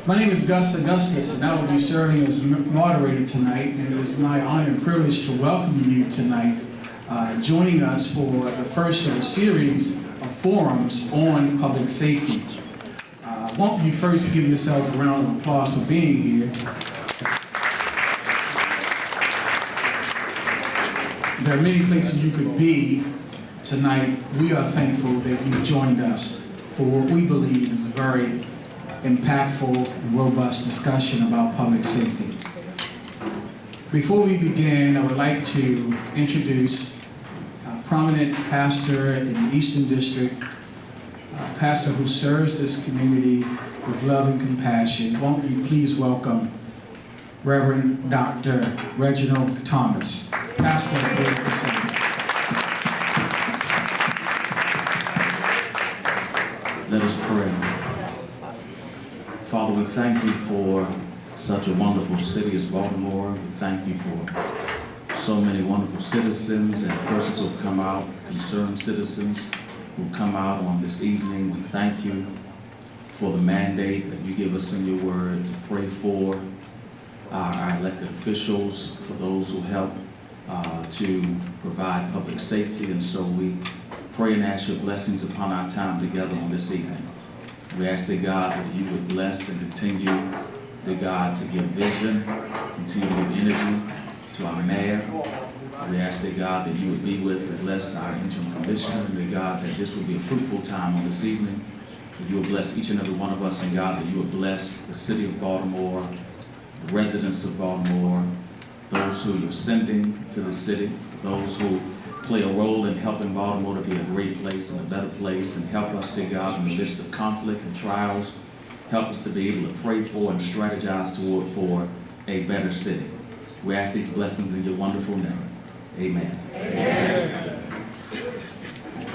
My name is Gus Augustus, and I will be serving as moderator tonight, and it is my honor and privilege to welcome you tonight, joining us for the first of a series of forums on public safety. Won't you first give yourselves a round of applause for being here? There are many places you could be tonight. We are thankful that you joined us for what we believe is a very impactful and robust discussion about public safety. Before we begin, I would like to introduce a prominent pastor in the Eastern District, a pastor who serves this community with love and compassion. Won't you please welcome Reverend Dr. Reginald Thomas. Pastor, let us pray. Father, we thank you for such a wonderful city as Baltimore. We thank you for so many wonderful citizens and persons who have come out, concerned citizens who have come out on this evening. We thank you for the mandate that you give us in your word to pray for our elected officials, for those who help to provide public safety. And so we pray and ask your blessings upon our time together on this evening. We ask, dear God, that you would bless and continue, dear God, to give vision, continue to give energy to our mayor. We ask, dear God, that you would be with and bless our interim commissioner, and dear God, that this would be a fruitful time on this evening. That you would bless each and every one of us, and God, that you would bless the city of Baltimore, the residents of Baltimore, those who you're sending to the city, those who play a role in helping Baltimore to be a great place and a better place, and help us, dear God, in the midst of conflict and trials. Help us to be able to pray for and strategize toward for a better city. We ask these blessings in your wonderful name. Amen. Amen.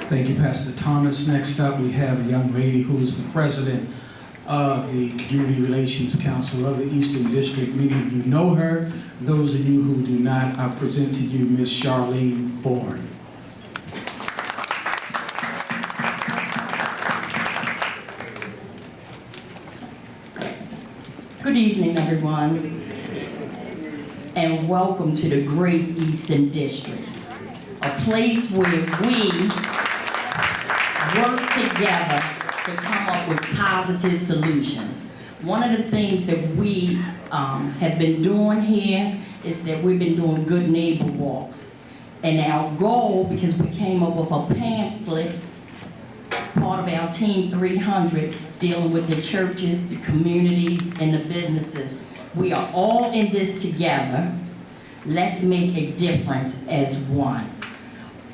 Thank you, Pastor Thomas. Next up, we have a young lady who is the president of the Community Relations Council of the Eastern District. Many of you know her. Those of you who do not, I present to you Ms. Charlene Bourne. Good evening, everyone, and welcome to the Great Eastern District, a place where we work together to come up with positive solutions. One of the things that we have been doing here is that we've been doing good neighbor walks. And our goal, because we came up with a pamphlet, part of our Team 300, dealing with the churches, the communities, and the businesses. We are all in this together. Let's make a difference as one.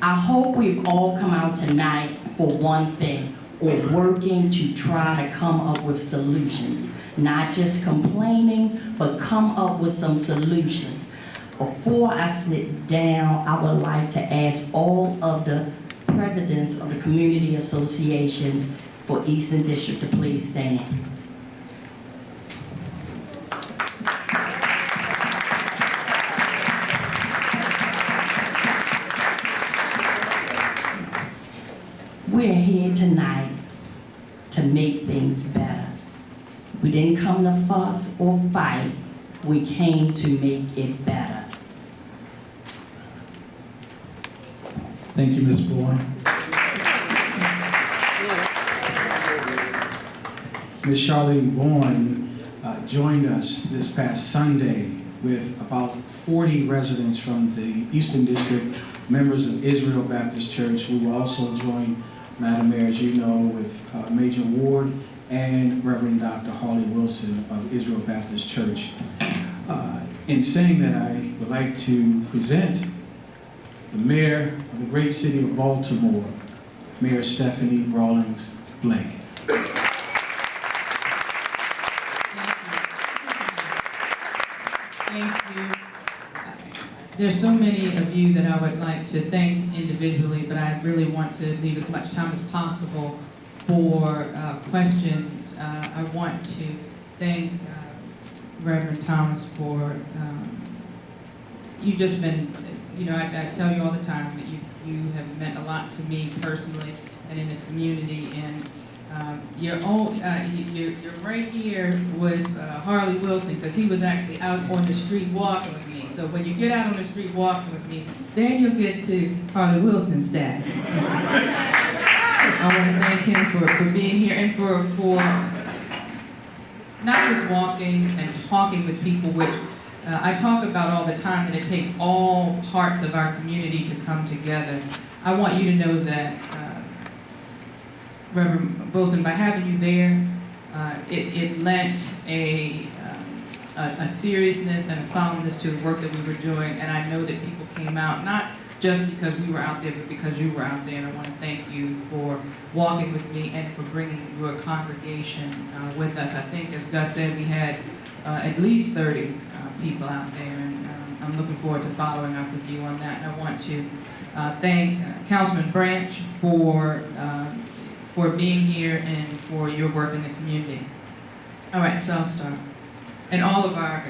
I hope we've all come out tonight for one thing, or working to try to come up with solutions. Not just complaining, but come up with some solutions. Before I sit down, I would like to ask all of the presidents of the community associations for Eastern District to please stand. We're here tonight to make things better. We didn't come to fuss or fight. We came to make it better. Thank you, Ms. Bourne. Ms. Charlene Bourne joined us this past Sunday with about 40 residents from the Eastern District, members of Israel Baptist Church. We will also join, Madam Mayor, as you know, with Major Ward and Reverend Dr. Harley Wilson of Israel Baptist Church. In saying that, I would like to present the mayor of the great city of Baltimore, Mayor Stephanie Rawlings-Blake. Thank you. There's so many of you that I would like to thank individually, but I really want to leave as much time as possible for questions. I want to thank Reverend Thomas for, you've just been, you know, I tell you all the time that you have meant a lot to me personally and in the community, and You're right here with Harley Wilson, because he was actually out on the street walking with me. So when you get out on the street walking with me, then you'll get to Harley Wilson status. I want to thank him for being here and for not just walking and talking with people, which I talk about all the time, that it takes all parts of our community to come together. I want you to know that, Reverend Wilson, by having you there, it lent a seriousness and a solemnness to the work that we were doing, and I know that people came out, not just because we were out there, but because you were out there, and I want to thank you for walking with me and for bringing your congregation with us. I think, as Gus said, we had at least 30 people out there, and I'm looking forward to following up with you on that. And I want to thank Councilman Branch for being here and for your work in the community. All right, so I'll start. And all of our,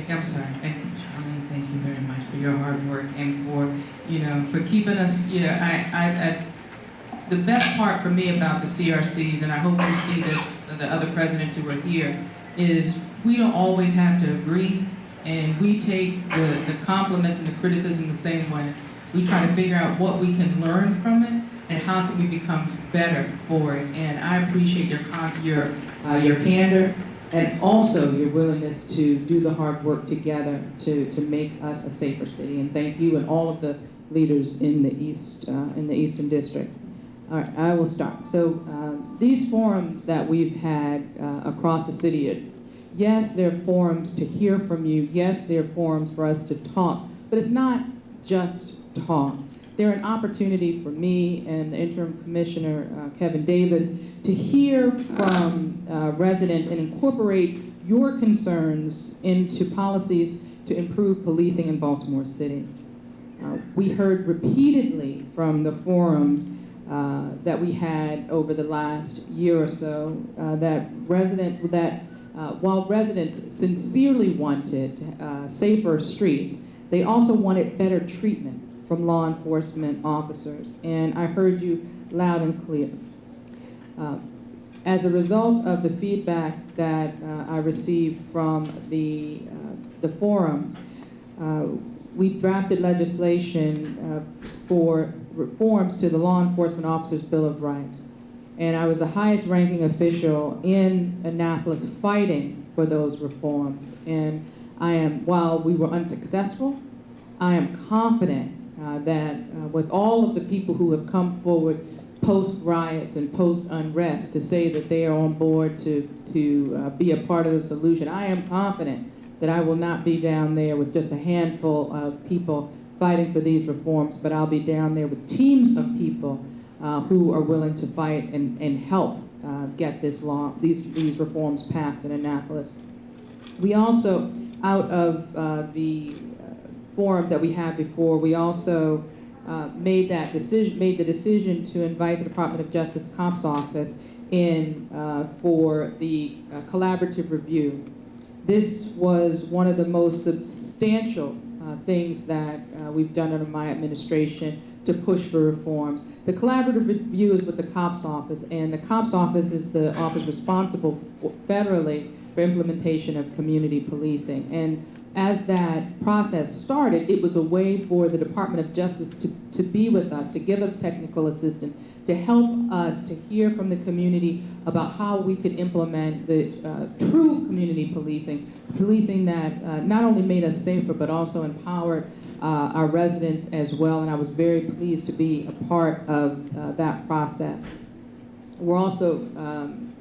I'm sorry, and Charlene, thank you very much for your hard work and for keeping us, the best part for me about the CRCs, and I hope you see this, the other presidents who are here, is we don't always have to agree, and we take the compliments and the criticism the same way. We try to figure out what we can learn from it and how can we become better for it. And I appreciate your candor and also your willingness to do the hard work together to make us a safer city. And thank you and all of the leaders in the Eastern District. All right, I will start. So these forums that we've had across the city, yes, they're forums to hear from you. Yes, they're forums for us to talk, but it's not just talk. They're an opportunity for me and the interim commissioner, Kevin Davis, to hear from residents and incorporate your concerns into policies to improve policing in Baltimore City. We heard repeatedly from the forums that we had over the last year or so while residents sincerely wanted safer streets, they also wanted better treatment from law enforcement officers. And I heard you loud and clear. As a result of the feedback that I received from the forums, we drafted legislation for reforms to the Law Enforcement Officers' Bill of Rights. And I was the highest ranking official in Annapolis fighting for those reforms. And while we were unsuccessful, I am confident that with all of the people who have come forward post-riots and post-unrest to say that they are on board to be a part of the solution, I am confident that I will not be down there with just a handful of people fighting for these reforms, but I'll be down there with teams of people who are willing to fight and help get these reforms passed in Annapolis. We also, out of the forums that we had before, we also made the decision to invite the Department of Justice Cops Office in for the collaborative review. This was one of the most substantial things that we've done under my administration to push for reforms. The collaborative review is with the Cops Office, and the Cops Office is the office responsible federally for implementation of community policing. And as that process started, it was a way for the Department of Justice to be with us, to give us technical assistance, to help us to hear from the community about how we could implement the true community policing that not only made us safer, but also empowered our residents as well. And I was very pleased to be a part of that process. We're also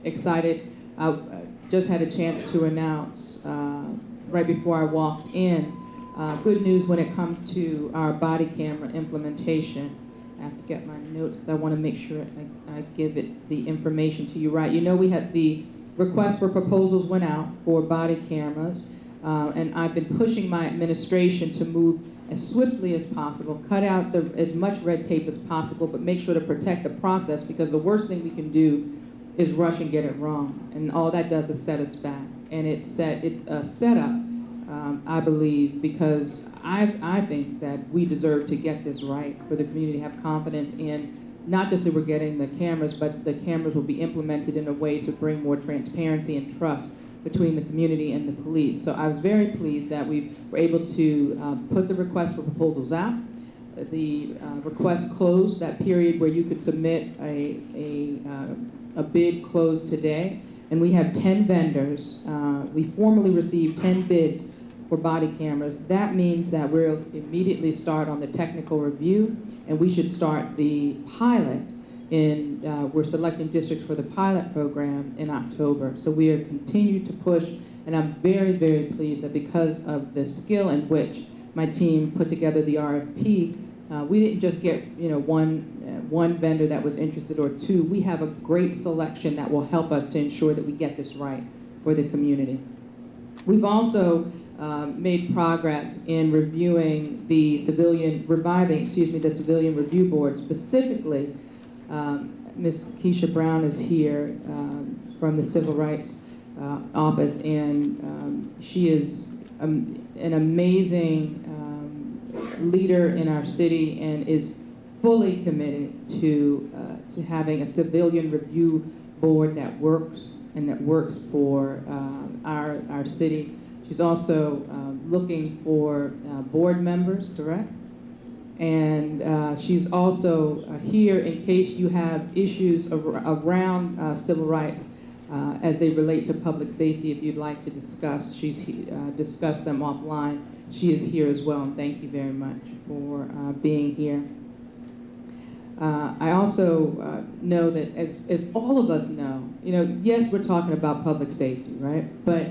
excited. I just had a chance to announce right before I walked in, good news when it comes to our body camera implementation. I have to get my notes because I want to make sure I give it the information to you right. You know, we had the request for proposals went out for body cameras, and I've been pushing my administration to move as swiftly as possible, cut out as much red tape as possible, but make sure to protect the process, because the worst thing we can do is rush and get it wrong. And all that does is set us back. And it's a setup, I believe, because I think that we deserve to get this right, for the community to have confidence in not just that we're getting the cameras, but the cameras will be implemented in a way to bring more transparency and trust between the community and the police. So I was very pleased that we were able to put the request for proposals out. The request closed, that period where you could submit a bid closed today, and we have 10 vendors. We formally received 10 bids for body cameras. That means that we'll immediately start on the technical review, and we should start the pilot we're selecting districts for the pilot program in October. So we are continuing to push, and I'm very, very pleased that because of the skill in which my team put together the RFP, we didn't just get one vendor that was interested or two. We have a great selection that will help us to ensure that we get this right for the community. We've also made progress in reviving the civilian review board. Specifically, Ms. Keisha Brown is here from the Civil Rights Office, and she is an amazing leader in our city and is fully committed to having a civilian review board that works for our city. She's also looking for board members, correct? And she's also here in case you have issues around civil rights as they relate to public safety. If you'd like to discuss, she's discussed them offline. She is here as well, and thank you very much for being here. I also know that as all of us know, yes, we're talking about public safety, right? But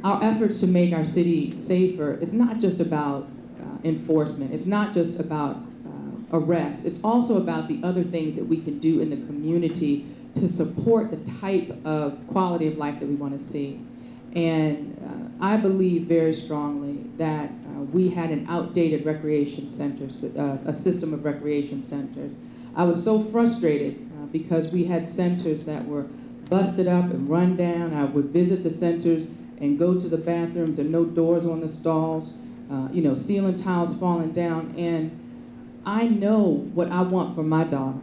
our efforts to make our city safer, it's not just about enforcement. It's not just about arrests. It's also about the other things that we can do in the community to support the type of quality of life that we want to see. And I believe very strongly that we had an outdated recreation center, a system of recreation centers. I was so frustrated because we had centers that were busted up and run down. I would visit the centers and go to the bathrooms and no doors on the stalls, ceiling tiles falling down. And I know what I want for my daughter.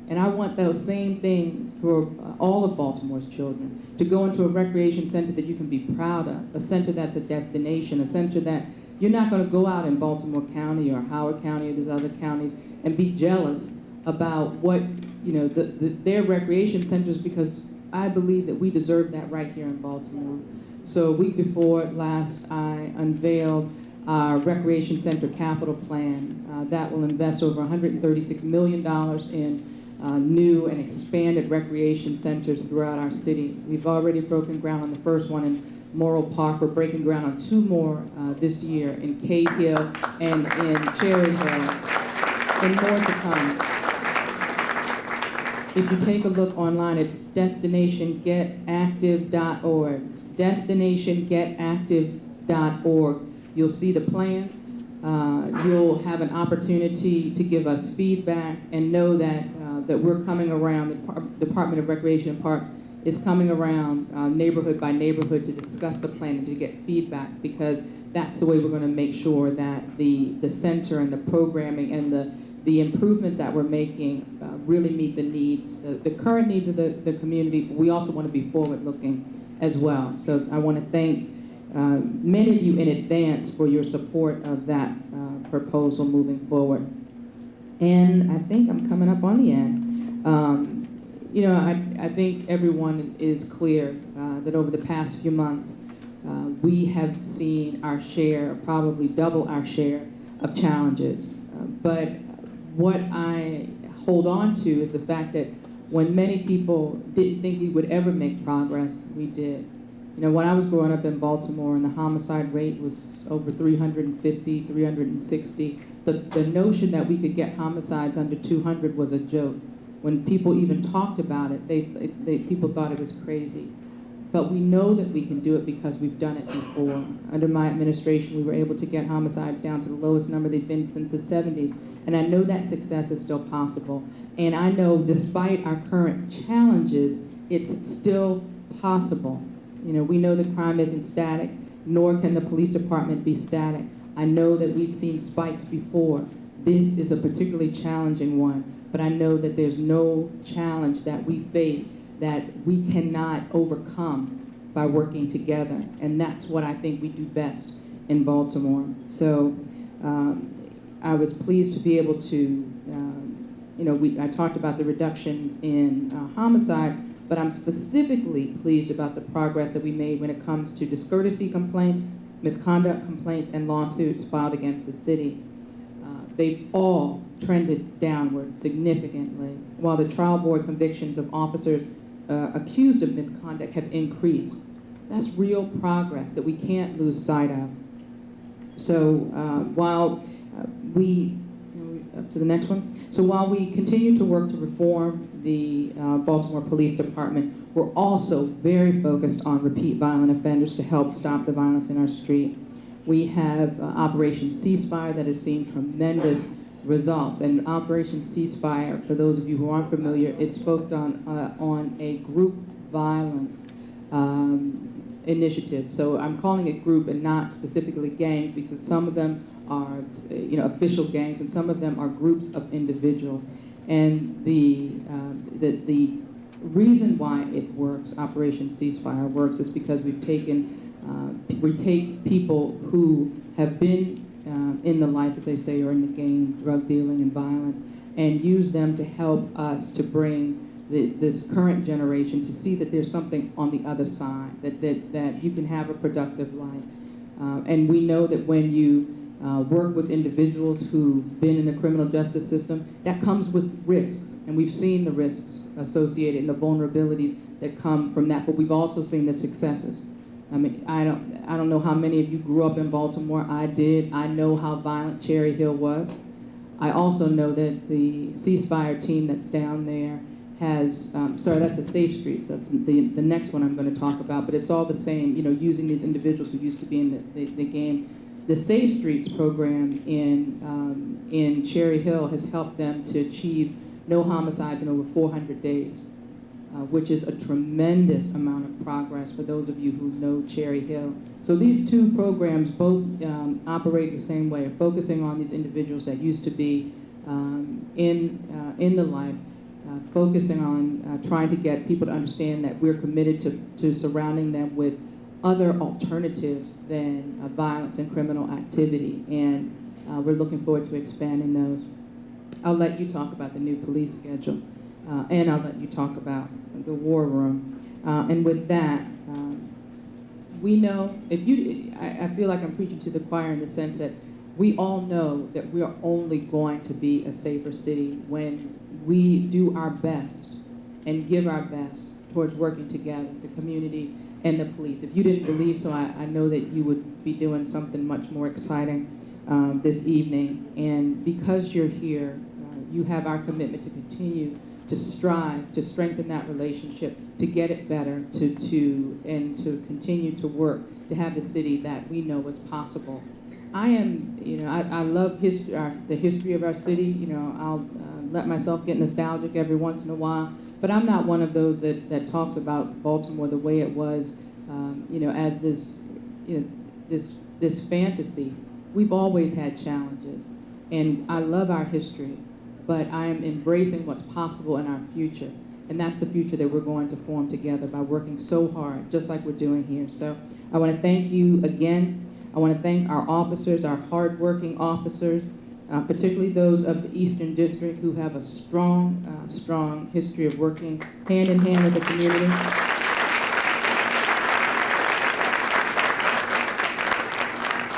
And I want those same things for all of Baltimore's children, to go into a recreation center that you can be proud of, a center that's a destination, a center that you're not going to go out in Baltimore County or Howard County or these other counties and be jealous about what, their recreation centers, because I believe that we deserve that right here in Baltimore. So a week before last, I unveiled our recreation center capital plan that will invest over $136 million in new and expanded recreation centers throughout our city. We've already broken ground on the first one in Morrill Park. We're breaking ground on two more this year in Cave Hill and in Cherry Hill, and more to come. If you take a look online, it's destinationgetactive.org. Destinationgetactive.org. You'll see the plan. You'll have an opportunity to give us feedback and know that we're coming around. The Department of Recreation and Parks is coming around neighborhood by neighborhood to discuss the plan and to get feedback, because that's the way we're going to make sure that the center and the programming and the improvements that we're making really meet the needs, the current needs of the community. We also want to be forward-looking as well. So I want to thank many of you in advance for your support of that proposal moving forward. And I think I'm coming up on the end. I think everyone is clear that over the past few months, we have seen our share, probably double our share of challenges. But what I hold on to is the fact that when many people didn't think we would ever make progress, we did. When I was growing up in Baltimore and the homicide rate was over 350, 360, the notion that we could get homicides under 200 was a joke. When people even talked about it, people thought it was crazy. But we know that we can do it because we've done it before. Under my administration, we were able to get homicides down to the lowest number they've been since the 70s. And I know that success is still possible. And I know despite our current challenges, it's still possible. We know that crime isn't static, nor can the police department be static. I know that we've seen spikes before, This is a particularly challenging one, but I know that there's no challenge that we face that we cannot overcome by working together, and that's what I think we do best in Baltimore. So I was pleased to be able to, I talked about the reductions in homicide, but I'm specifically pleased about the progress that we made when it comes to discourtesy complaints, misconduct complaints, and lawsuits filed against the city. They've all trended downward significantly, while the trial board convictions of officers accused of misconduct have increased. That's real progress that we can't lose sight of. So while up to the next one. So while we continue to work to reform the Baltimore Police Department, we're also very focused on repeat violent offenders to help stop the violence in our street. We have Operation Ceasefire that has seen tremendous results. And Operation Ceasefire, for those of you who aren't familiar, it's focused on a group violence initiative. So I'm calling it group and not specifically gangs, because some of them are official gangs and some of them are groups of individuals. And the reason why it works, Operation Ceasefire works, is because we take people who have been in the life, as they say, or in the game, drug dealing and violence, and use them to help us to bring this current generation to see that there's something on the other side, that you can have a productive life. And we know that when you work with individuals who've been in the criminal justice system, that comes with risks. And we've seen the risks associated and the vulnerabilities that come from that, but we've also seen the successes. I mean, I don't know how many of you grew up in Baltimore. I did. I know how violent Cherry Hill was. I also know that the ceasefire team that's down there has, that's the Safe Streets. That's the next one I'm going to talk about, but it's all the same, using these individuals who used to be in the game. The Safe Streets program in Cherry Hill has helped them to achieve no homicides in over 400 days. Which is a tremendous amount of progress for those of you who know Cherry Hill. So these two programs both operate the same way, focusing on these individuals that used to be in the life, focusing on trying to get people to understand that we're committed to surrounding them with other alternatives than violence and criminal activity. And we're looking forward to expanding those. I'll let you talk about the new police schedule. And I'll let you talk about the war room. And with that, we know, I feel like I'm preaching to the choir in the sense that we all know that we are only going to be a safer city when we do our best and give our best towards working together, the community and the police. If you didn't believe so, I know that you would be doing something much more exciting this evening. And because you're here, you have our commitment to continue to strive to strengthen that relationship, to get it better, to continue to work to have the city that we know is possible. I love the history of our city. I'll let myself get nostalgic every once in a while, but I'm not one of those that talks about Baltimore the way it was, as this fantasy. We've always had challenges, and I love our history. But I am embracing what's possible in our future. And that's the future that we're going to form together by working so hard, just like we're doing here. So I want to thank you again. I want to thank our officers, our hardworking officers, particularly those of the Eastern District who have a strong history of working hand in hand with the community.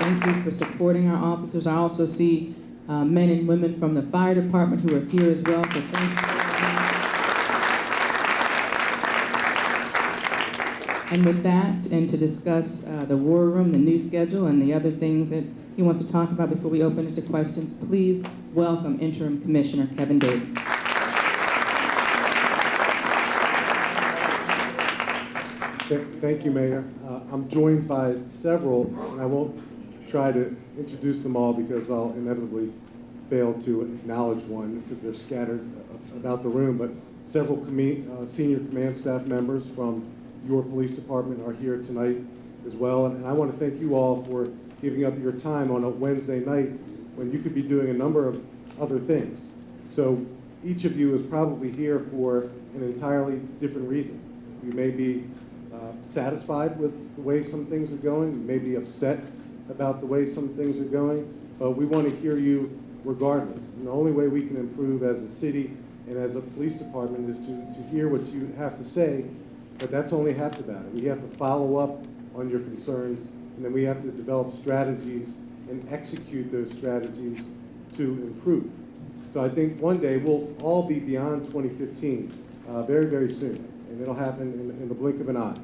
Thank you for supporting our officers. I also see men and women from the fire department who are here as well, so thank you. And with that, and to discuss the war room, the new schedule, and the other things that he wants to talk about before we open it to questions, please welcome Interim Commissioner Kevin Davis. Thank you, Mayor. I'm joined by several, and I won't try to introduce them all because I'll inevitably fail to acknowledge one because they're scattered about the room, but several senior command staff members from your police department are here tonight as well, and I want to thank you all for giving up your time on a Wednesday night when you could be doing a number of other things. So each of you is probably here for an entirely different reason. You may be satisfied with the way some things are going. You may be upset about the way some things are going, but we want to hear you regardless. And the only way we can improve as a city and as a police department is to hear what you have to say, but that's only half the battle. We have to follow up on your concerns, and then we have to develop strategies and execute those strategies to improve. So I think one day we'll all be beyond 2015 very, very soon, and it'll happen in the blink of an eye.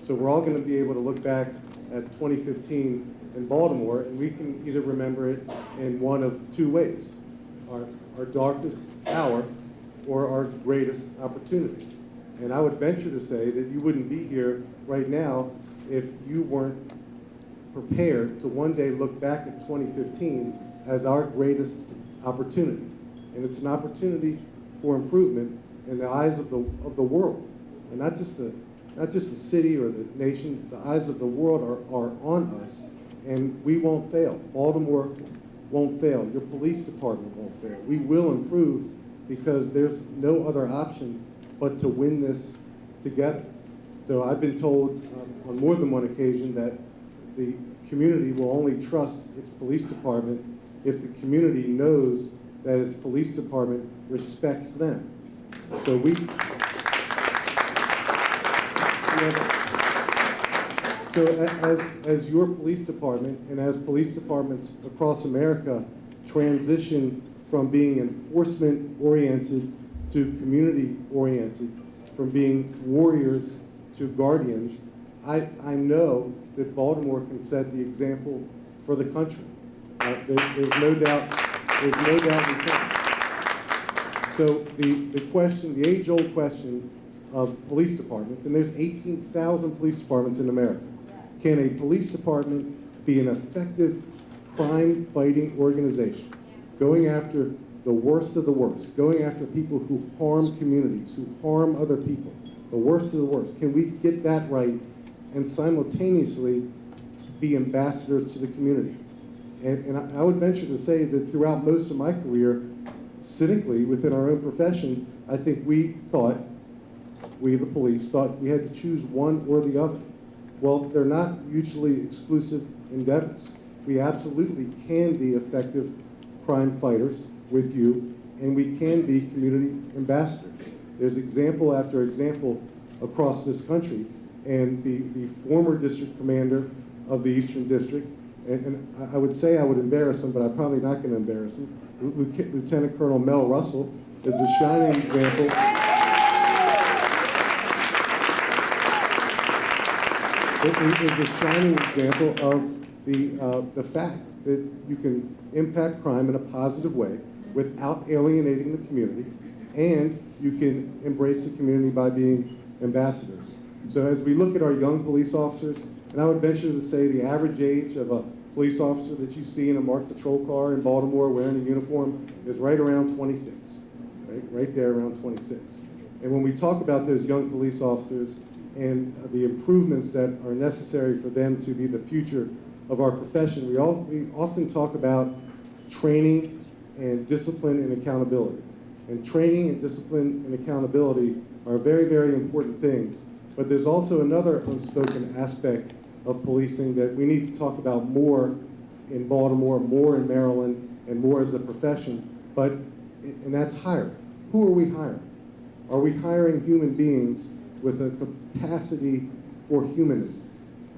So we're all going to be able to look back at 2015 in Baltimore, and we can either remember it in one of two ways: our darkest hour or our greatest opportunity. And I would venture to say that you wouldn't be here right now if you weren't prepared to one day look back at 2015 as our greatest opportunity. And it's an opportunity for improvement in the eyes of the world, and not just the city or the nation. The eyes of the world are on us, and we won't fail. Baltimore won't fail. Your police department won't fail. We will improve because there's no other option but to win this together. So I've been told on more than one occasion that the community will only trust its police department if the community knows that its police department respects them. So as your police department and as police departments across America transition from being enforcement-oriented to community-oriented, from being warriors to guardians, I know that Baltimore can set the example for the country. There's no doubt we can. So the age-old question of police departments, and there's 18,000 police departments in America. Can a police department be an effective crime-fighting organization, going after the worst of the worst, going after people who harm communities, who harm other people, the worst of the worst? Can we get that right and simultaneously be ambassadors to the community? And I would venture to say that throughout most of my career, cynically, within our own profession, I think we, the police, thought we had to choose one or the other. Well, they're not mutually exclusive endeavors. We absolutely can be effective crime fighters with you, and we can be community ambassadors. There's example after example across this country, and the former district commander of the Eastern District, and I would say I would embarrass him, but I'm probably not going to embarrass him. Lieutenant Colonel Mel Russell is a shining example. It is a shining example of the fact that you can impact crime in a positive way without alienating the community, and you can embrace the community by being ambassadors. So as we look at our young police officers, and I would venture to say the average age of a police officer that you see in a marked patrol car in Baltimore wearing a uniform is right around 26, right there around 26. And when we talk about those young police officers and the improvements that are necessary for them to be the future of our profession, we often talk about training and discipline and accountability. And training and discipline and accountability are very, very important things. But there's also another unspoken aspect of policing that we need to talk about more in Baltimore, more in Maryland, and more as a profession, and that's hiring. Who are we hiring? Are we hiring human beings with a capacity for humanism?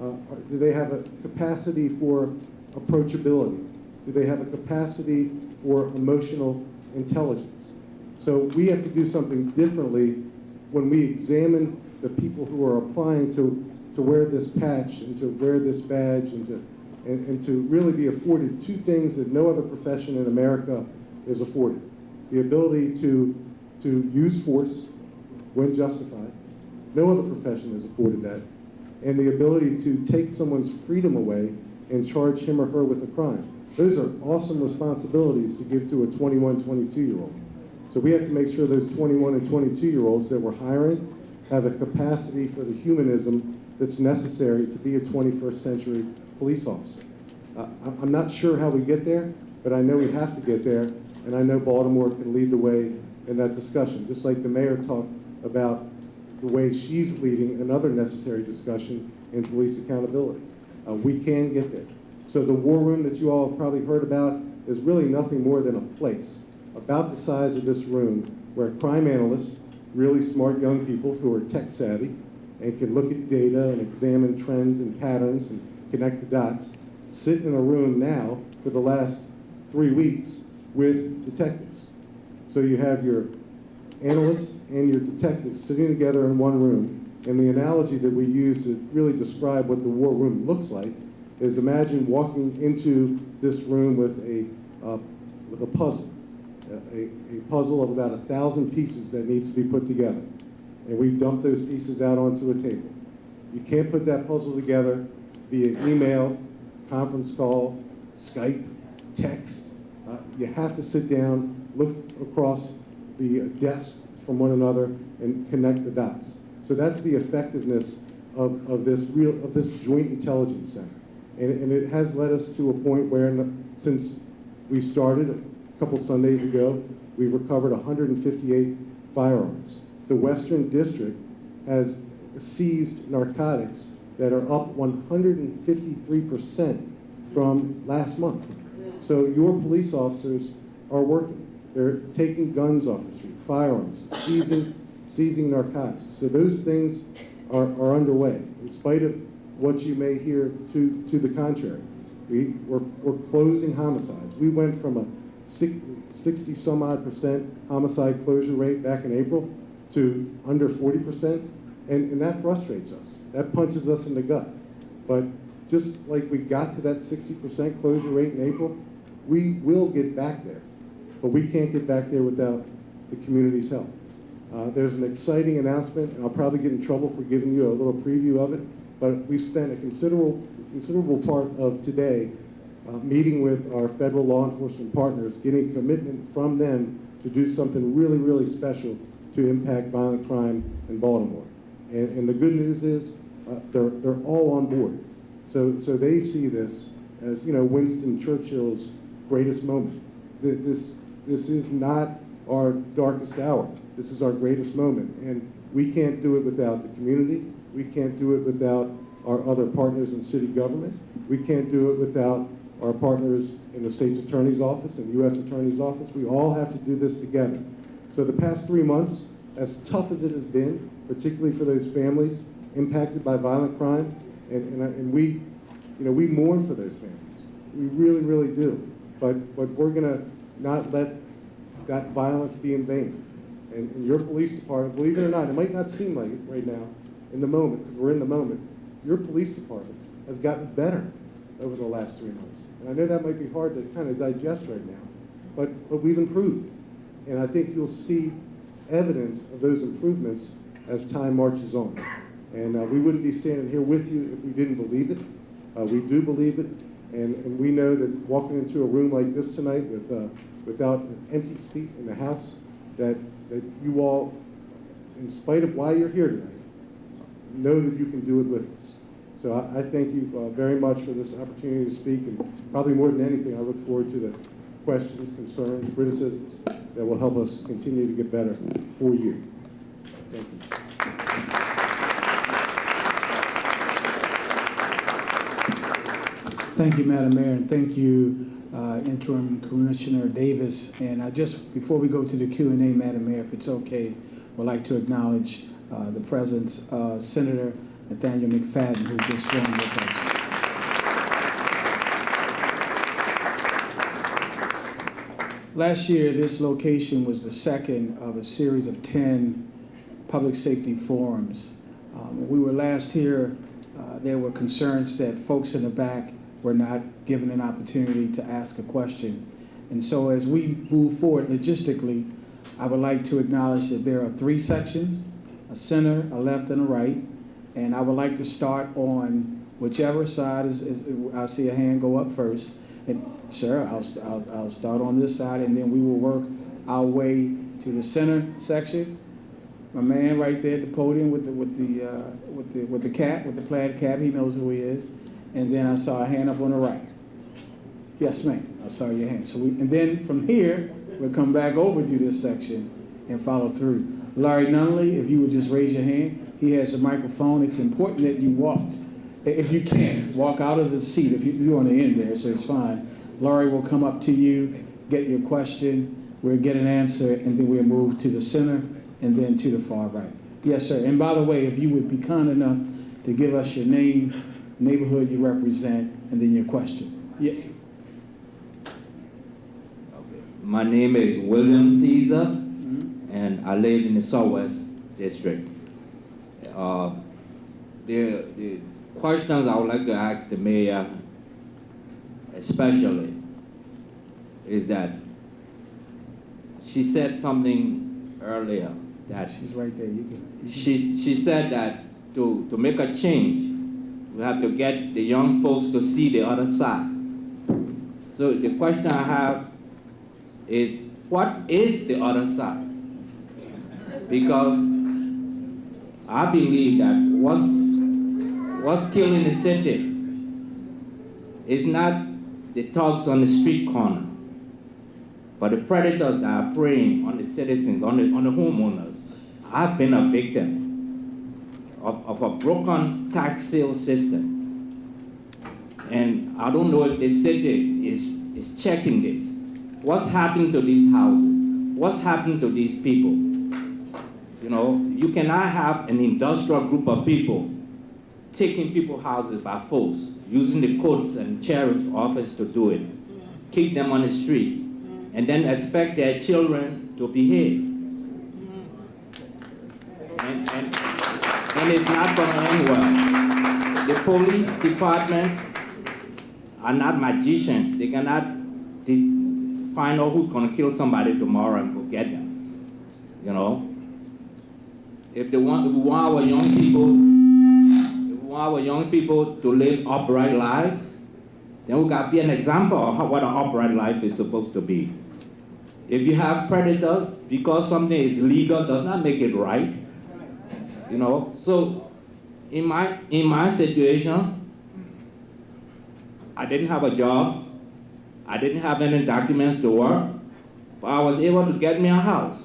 Do they have a capacity for approachability? Do they have a capacity for emotional intelligence? So we have to do something differently when we examine the people who are applying to wear this patch and to wear this badge and to really be afforded two things that no other profession in America is afforded: the ability to use force when justified. No other profession is afforded that. And the ability to take someone's freedom away and charge him or her with a crime. Those are awesome responsibilities to give to a 21, 22-year-old. So we have to make sure those 21 and 22-year-olds that we're hiring have a capacity for the humanism that's necessary to be a 21st century police officer. I'm not sure how we get there, but I know we have to get there, and I know Baltimore can lead the way in that discussion, just like the mayor talked about the way she's leading another necessary discussion in police accountability. We can get there. So the war room that you all have probably heard about is really nothing more than a place about the size of this room where crime analysts, really smart young people who are tech savvy and can look at data and examine trends and patterns and connect the dots, sit in a room now for the last 3 weeks with detectives. So you have your analysts and your detectives sitting together in one room, and the analogy that we use to really describe what the war room looks like is imagine walking into this room with a puzzle, a puzzle of about 1,000 pieces that needs to be put together. And we dump those pieces out onto a table. You can't put that puzzle together via email, conference call, Skype, text. You have to sit down, look across the desk from one another, and connect the dots. So that's the effectiveness of this joint intelligence center. And it has led us to a point where, since we started a couple Sundays ago, we've recovered 158 firearms. The Western District has seized narcotics that are up 153% from last month. So your police officers are working. They're taking guns off the street, firearms, seizing narcotics. So those things are underway, in spite of what you may hear to the contrary. We're closing homicides. We went from a 60-some-odd% homicide closure rate back in April to under 40%, and that frustrates us. That punches us in the gut. But just like we got to that 60% closure rate in April, we will get back there. But we can't get back there without the community's help. There's an exciting announcement, and I'll probably get in trouble for giving you a little preview of it, but we spent a considerable part of today meeting with our federal law enforcement partners, getting commitment from them to do something really, really special to impact violent crime in Baltimore. And the good news is they're all on board. So they see this as, Winston Churchill's greatest moment. This is not our darkest hour. This is our greatest moment. And we can't do it without the community. We can't do it without our other partners in city government. We can't do it without our partners in the state's attorney's office and U.S. attorney's office. We all have to do this together. So the past 3 months, as tough as it has been, particularly for those families impacted by violent crime, and we mourn for those families. We really, really do. But we're gonna not let that violence be in vain. And your police department, believe it or not, it might not seem like it right now, in the moment, because we're in the moment, your police department has gotten better over the last 3 months. And I know that might be hard to kind of digest right now, but we've improved. And I think you'll see evidence of those improvements as time marches on. And we wouldn't be standing here with you if we didn't believe it. We do believe it, and we know that walking into a room like this tonight without an empty seat in the House, that you all, in spite of why you're here tonight, know that you can do it with us. So I thank you very much for this opportunity to speak, and probably more than anything, I look forward to the questions, concerns, criticisms that will help us continue to get better for you. Thank you. Thank you, Madam Mayor, and thank you, Interim Commissioner Davis. And before we go to the Q&A, Madam Mayor, if it's okay, would like to acknowledge the presence of Senator Nathaniel McFadden, who just joined with us. Last year, this location was the second of a series of 10 public safety forums. When we were last here, there were concerns that folks in the back were not given an opportunity to ask a question. And so as we move forward logistically, I would like to acknowledge that there are 3 sections, a center, a left, and a right. And I would like to start on whichever side I see a hand go up first. And sir, I'll start on this side, and then we will work our way to the center section. My man right there at the podium with the cap, with the plaid cap, he knows who he is. And then I saw a hand up on the right. Yes, ma'am. I saw your hand. And then from here, we'll come back over to this section and follow through. Larry Nunley, if you would just raise your hand. He has a microphone. It's important that you walked. If you can, walk out of the seat. If you're on the end there, so it's fine. Laurie will come up to you, get your question, we'll get an answer, and then we'll move to the center and then to the far right. Yes, sir. And by the way, if you would be kind enough to give us your name, neighborhood you represent, and then your question. Yeah. My name is William Caesar, and I live in the Southwest District. The questions I would like to ask the mayor, especially, is that she said something earlier that She's right there. You can. she said that to make a change, we have to get the young folks to see the other side. So the question I have is, what is the other side? Because I believe that what's killing the city is not the thugs on the street corner, but the predators that are preying on the citizens, on the homeowners. I've been a victim of a broken tax sale system. And I don't know if the city is checking this. What's happening to these houses? What's happening to these people? You know, you cannot have an industrial group of people taking people's houses by force, using the courts and sheriff's office to do it, kick them on the street, and then expect their children to behave. And it's not going to end well. The police department are not magicians. They cannot find out who's going to kill somebody tomorrow and go get them. You know? If we want our young people to live upright lives, then we got to be an example of what an upright life is supposed to be. If you have predators, because something is legal does not make it right. You know, so in my situation, I didn't have a job, I didn't have any documents to work, but I was able to get me a house.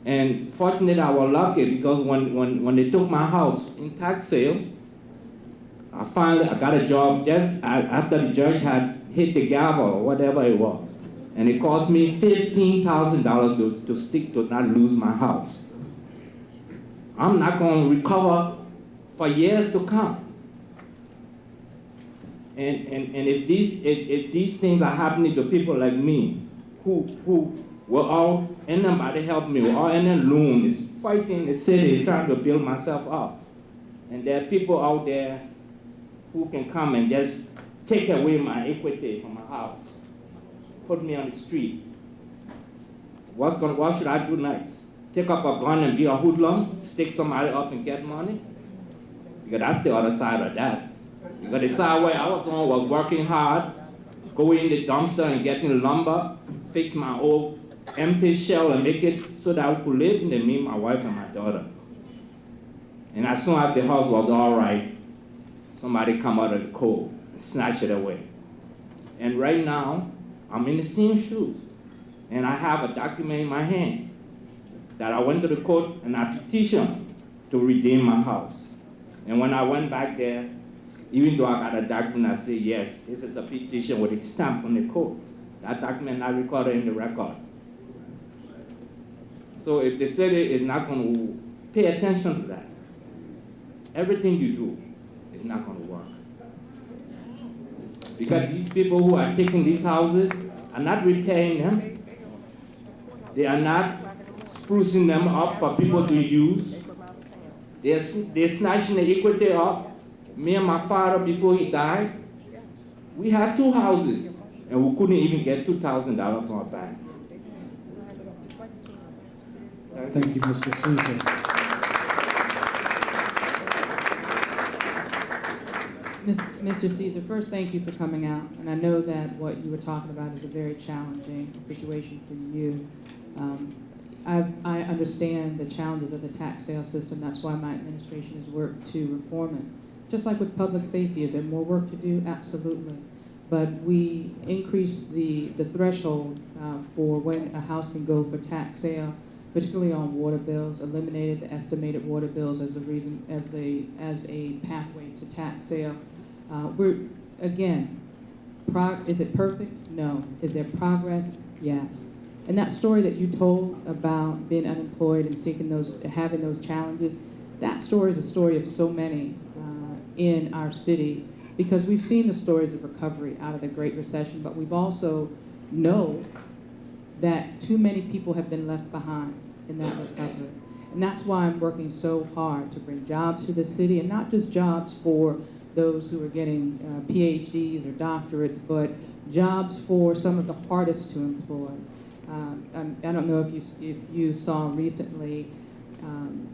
And fortunately, I was lucky because when they took my house in tax sale, I got a job just after the judge had hit the gavel or whatever it was. And it cost me $15,000 to stick to not lose my house. I'm not going to recover for years to come. And if these things are happening to people like me, who were all, and nobody helped me, we're all in a loan, is fighting the city, trying to build myself up. And there are people out there who can come and just take away my equity from my house, put me on the street. What should I do next? Take up a gun and be a hoodlum, stick somebody up and get money? Because that's the other side of that. Because the side where I was on was working hard, going in the dumpster and getting lumber, fix my old empty shell and make it so that I could live in me, my wife, and my daughter. And as soon as the house was all right, somebody come out of the cold and snatch it away. And right now, I'm in the same shoes. And I have a document in my hand that I went to the court and I petitioned to redeem my house. And when I went back there, even though I got a document, I said, yes, this is a petition with a stamp from the court. That document not recorded in the record. So if the city is not going to pay attention to that, everything you do is not going to work. Because these people who are taking these houses are not repairing them. They are not sprucing them up for people to use. They're snatching the equity up. Me and my father, before he died, we had 2 houses, and we couldn't even get $2,000 from our bank. Thank you, Mr. Caesar. Mr. Caesar, first, thank you for coming out. And I know that what you were talking about is a very challenging situation for you. I understand the challenges of the tax sale system. That's why my administration has worked to reform it. Just like with public safety, is there more work to do? Absolutely. but we increased the threshold for when a house can go for tax sale, particularly on water bills, eliminated the estimated water bills as a pathway to tax sale. We're, again, is it perfect? No. Is there progress? Yes. And that story that you told about being unemployed and having those challenges, that story is a story of so many in our city, because we've seen the stories of recovery out of the Great Recession, but we've also know that too many people have been left behind in that recovery. And that's why I'm working so hard to bring jobs to the city, and not just jobs for those who are getting PhDs or doctorates, but jobs for some of the hardest to employ. I don't know if you saw recently,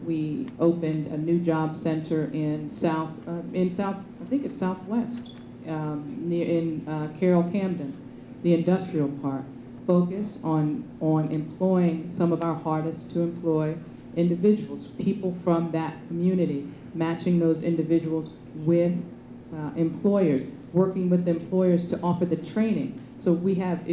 we opened a new job center in I think it's Southwest, in Carroll Camden, the industrial park, focus on employing some of our hardest to employ individuals, people from that community, matching those individuals with employers, working with employers to offer the training. So if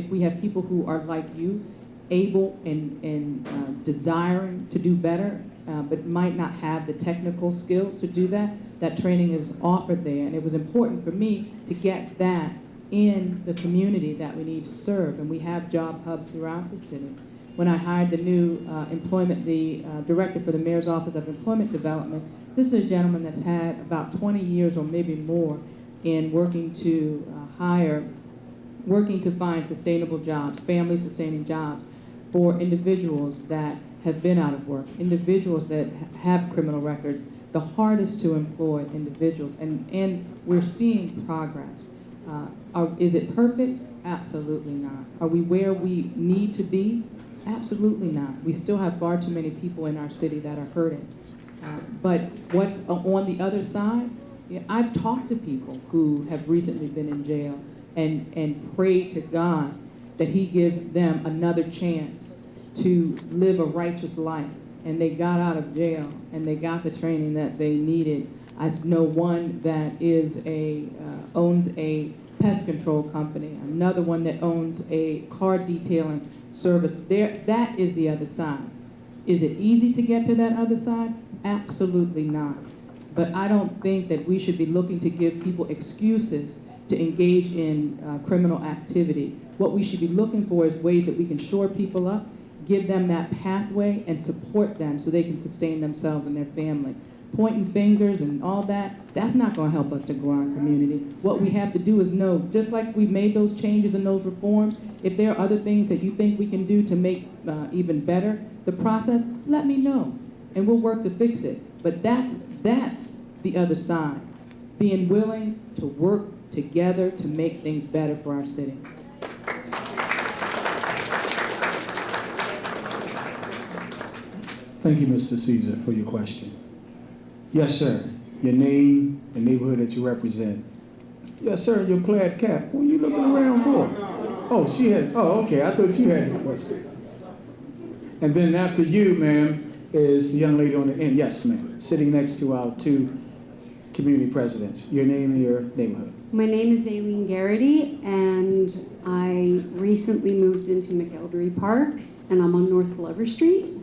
we have people who are like you, able and desiring to do better, but might not have the technical skills to do that, that training is offered there. And it was important for me to get that in the community that we need to serve. And we have job hubs throughout the city. When I hired the new the director for the Mayor's Office of Employment Development, this is a gentleman that's had about 20 years or maybe more in working to find sustainable jobs, family-sustaining jobs for individuals that have been out of work, individuals that have criminal records, the hardest to employ individuals, and we're seeing progress. Is it perfect? Absolutely not. Are we where we need to be? Absolutely not. We still have far too many people in our city that are hurting. But what's on the other side? I've talked to people who have recently been in jail and prayed to God that He give them another chance to live a righteous life. And they got out of jail and they got the training that they needed. I know one that owns a pest control company, another one that owns a car detailing service. That is the other side. Is it easy to get to that other side? Absolutely not. But I don't think that we should be looking to give people excuses to engage in criminal activity. What we should be looking for is ways that we can shore people up, give them that pathway, and support them so they can sustain themselves and their family. Pointing fingers and all that, that's not going to help us to grow our community. What we have to do is know, just like we made those changes and those reforms, if there are other things that you think we can do to make even better the process, let me know, and we'll work to fix it. But that's the other side, being willing to work together to make things better for our city. Thank you, Mr. Caesar, for your question. Yes, sir. Your name and neighborhood that you represent. Yes, sir. Your plaid cap. What are you looking around for? Oh, she had. Oh, okay. I thought you had a question. And then after you, ma'am, is the young lady on the end. Yes, ma'am. Sitting next to our two community presidents. Your name and your neighborhood. My name is Aileen Garrity, and I recently moved into McElderry Park, and I'm on North Glover Street.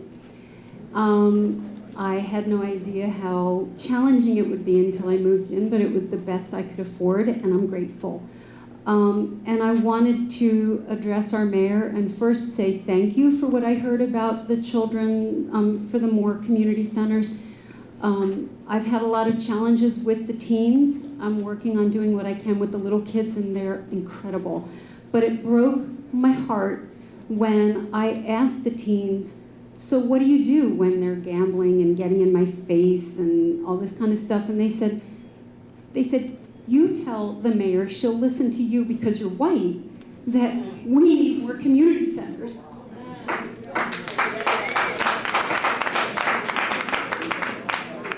I had no idea how challenging it would be until I moved in, but it was the best I could afford, and I'm grateful. And I wanted to address our mayor and first say thank you for what I heard about the children for the Moore Community Centers. I've had a lot of challenges with the teens. I'm working on doing what I can with the little kids, and they're incredible. But it broke my heart when I asked the teens, so what do you do when they're gambling and getting in my face and all this kind of stuff? And they said, you tell the mayor, she'll listen to you because you're white, that we need more community centers.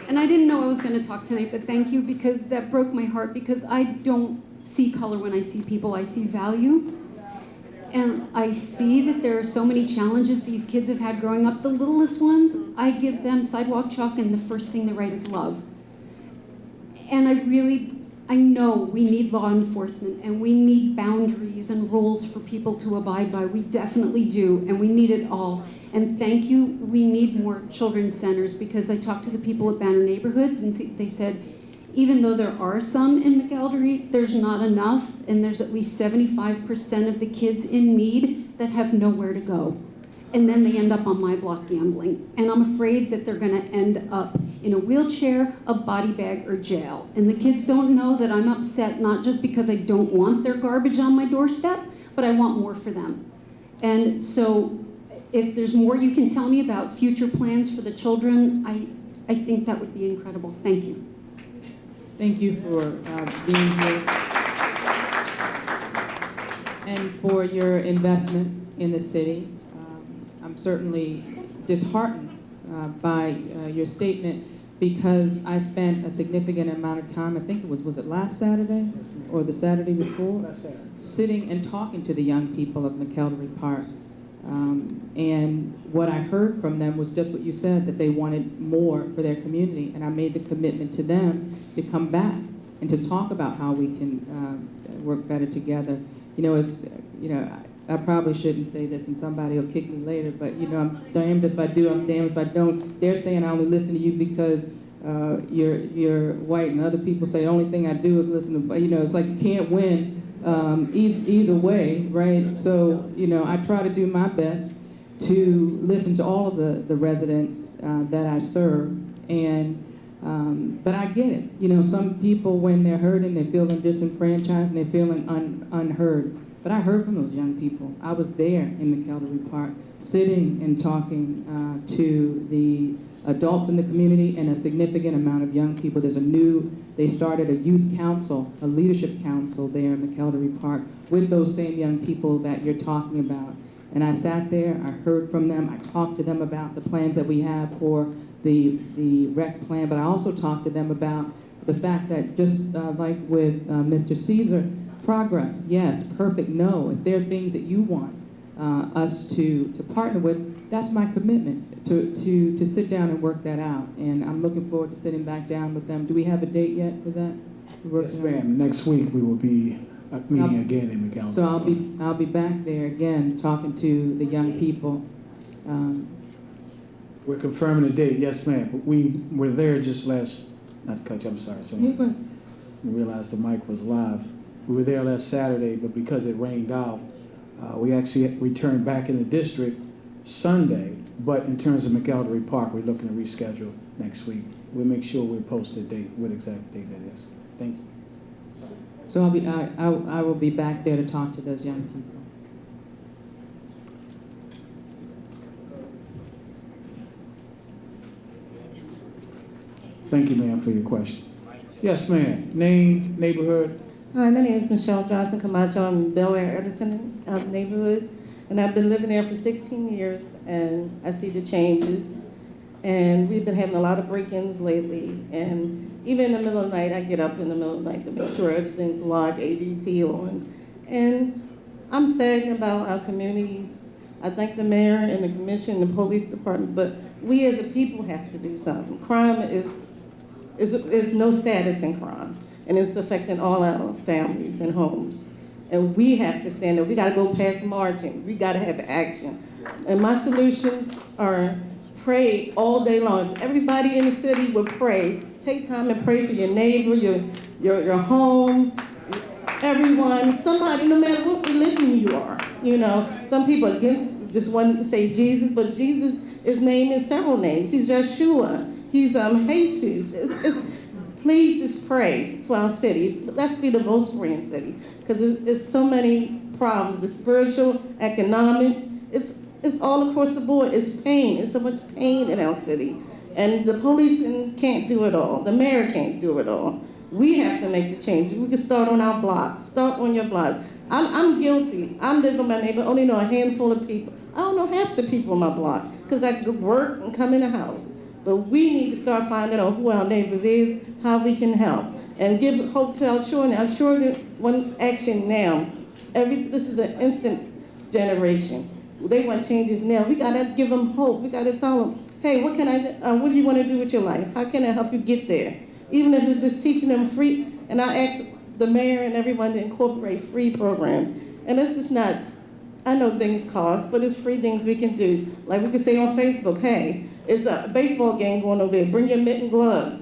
And I didn't know I was going to talk tonight, but thank you, because that broke my heart, because I don't see color when I see people, I see value. And I see that there are so many challenges these kids have had growing up. The littlest ones, I give them sidewalk chalk, and the first thing they write is love. And I really I know we need law enforcement and we need boundaries and rules for people to abide by. We definitely do, and we need it all. And thank you, we need more children's centers, because I talked to the people at Banner Neighborhoods and they said, even though there are some in McElderry, there's not enough, and there's at least 75% of the kids in need that have nowhere to go. And then they end up on my block gambling. And I'm afraid that they're gonna end up in a wheelchair, a body bag, or jail. And the kids don't know that I'm upset, not just because I don't want their garbage on my doorstep, but I want more for them. And so if there's more you can tell me about future plans for the children, I think that would be incredible. Thank you. Thank you for being here and for your investment in the city. I'm certainly disheartened by your statement, because I spent a significant amount of time, I think it was it last Saturday or the Saturday before, sitting and talking to the young people of McElderry Park. And what I heard from them was just what you said, that they wanted more for their community. And I made the commitment to them to come back and to talk about how we can work better together. I probably shouldn't say this and somebody will kick me later, but I'm damned if I do, I'm damned if I don't. They're saying I only listen to you because you're white, and other people say the only thing I do is listen to, it's like you can't win either way, right? So, I try to do my best to listen to all of the residents that I serve, but I get it. Some people, when they're hurting, they're feeling disenfranchised and they're feeling unheard. But I heard from those young people. I was there in McElderry Park, sitting and talking to the adults in the community and a significant amount of young people. They started a youth council, a leadership council there in McElderry Park with those same young people that you're talking about. And I sat there, I heard from them, I talked to them about the plans that we have for the rec plan, but I also talked to them about the fact that just like with Mr. Caesar, progress, yes, perfect, no. If there are things that you want us to partner with, that's my commitment, to sit down and work that out. And I'm looking forward to sitting back down with them. Do we have a date yet for that? Yes, ma'am. Next week we will be meeting again in McAllen. So I'll be back there again, talking to the young people. We're confirming the date, yes, ma'am. But we were there just not to cut you, I'm sorry. So Yeah, go ahead. we realized the mic was live. We were there last Saturday, but because it rained out, we actually returned back in the district Sunday. But in terms of McElderry Park, we're looking to reschedule next week. We'll make sure we post a date, what exact date that is. Thank you. So I will be back there to talk to those young people. Thank you, ma'am, for your question. Yes, ma'am. Name, neighborhood. Hi, my name is Michelle Johnson Camacho. I'm in Bel Air, Edison neighborhood, and I've been living there for 16 years, and I see the changes. And we've been having a lot of break-ins lately, and even in the middle of the night, I get up in the middle of the night to make sure everything's logged, ADT on. And I'm sad about our community. I thank the mayor and the commission and the police department, but we as a people have to do something. Crime is no status in crime, and it's affecting all our families and homes. And we have to stand up. We got to go past marching. We got to have action. And my solutions are pray all day long. Everybody in the city will pray. Take time and pray for your neighbor, your home, everyone. Somebody, no matter what religion you are. Some people against just want to say Jesus, but Jesus is named in several names. He's Yeshua. He's Jesus. Please just pray for our city. Let's be the most praying city, because it's so many problems. The spiritual, economic, it's all across the board. It's pain. It's so much pain in our city. And the police can't do it all. The mayor can't do it all. We have to make the change. We can start on our block. Start on your block. I'm guilty. I'm living with my neighbor. I only know a handful of people. I don't know half the people on my block, because I could work and come in the house. But we need to start finding out who our neighbors is, how we can help, and give hope to our children. Our children want action now. This is an instant generation. They want changes now. We gotta give them hope. We gotta tell them, hey, what do you want to do with your life? How can I help you get there? Even if it's just teaching them free And I asked the mayor and everyone to incorporate free programs. And this is not, I know things cost, but it's free things we can do. Like we can say on Facebook, hey, it's a baseball game going over there, bring your mitt and glove.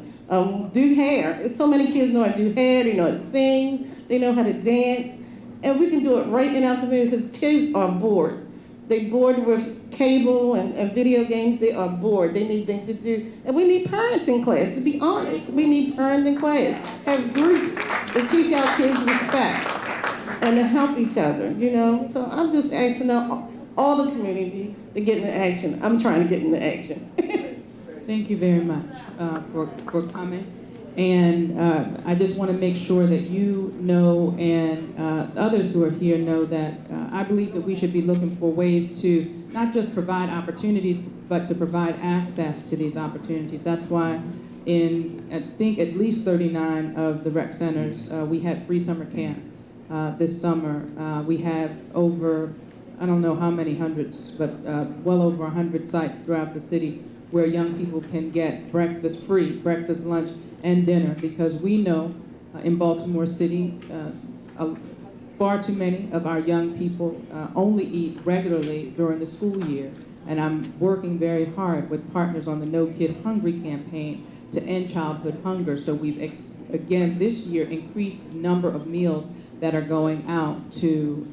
Do hair. There's so many kids know how to do hair, they know how to sing, they know how to dance. And we can do it right in our community because kids are bored. They're bored with cable and video games. They are bored. They need things to do. And we need parents in class, to be honest. We need parents in class. Have groups to teach our kids respect and to help each other, you know? So I'm just asking all the community to get into action. I'm trying to get into action. Thank you very much for coming. And I just want to make sure that you know and others who are here know that I believe that we should be looking for ways to not just provide opportunities, but to provide access to these opportunities. That's why in, I think, at least 39 of the rec centers, we had free summer camp this summer. We have over, I don't know how many hundreds, but well over 100 sites throughout the city where young people can get breakfast free, breakfast, lunch, and dinner, because we know in Baltimore City, far too many of our young people only eat regularly during the school year. And I'm working very hard with partners on the No Kid Hungry campaign to end childhood hunger. So we've, again, this year increased the number of meals that are going out to,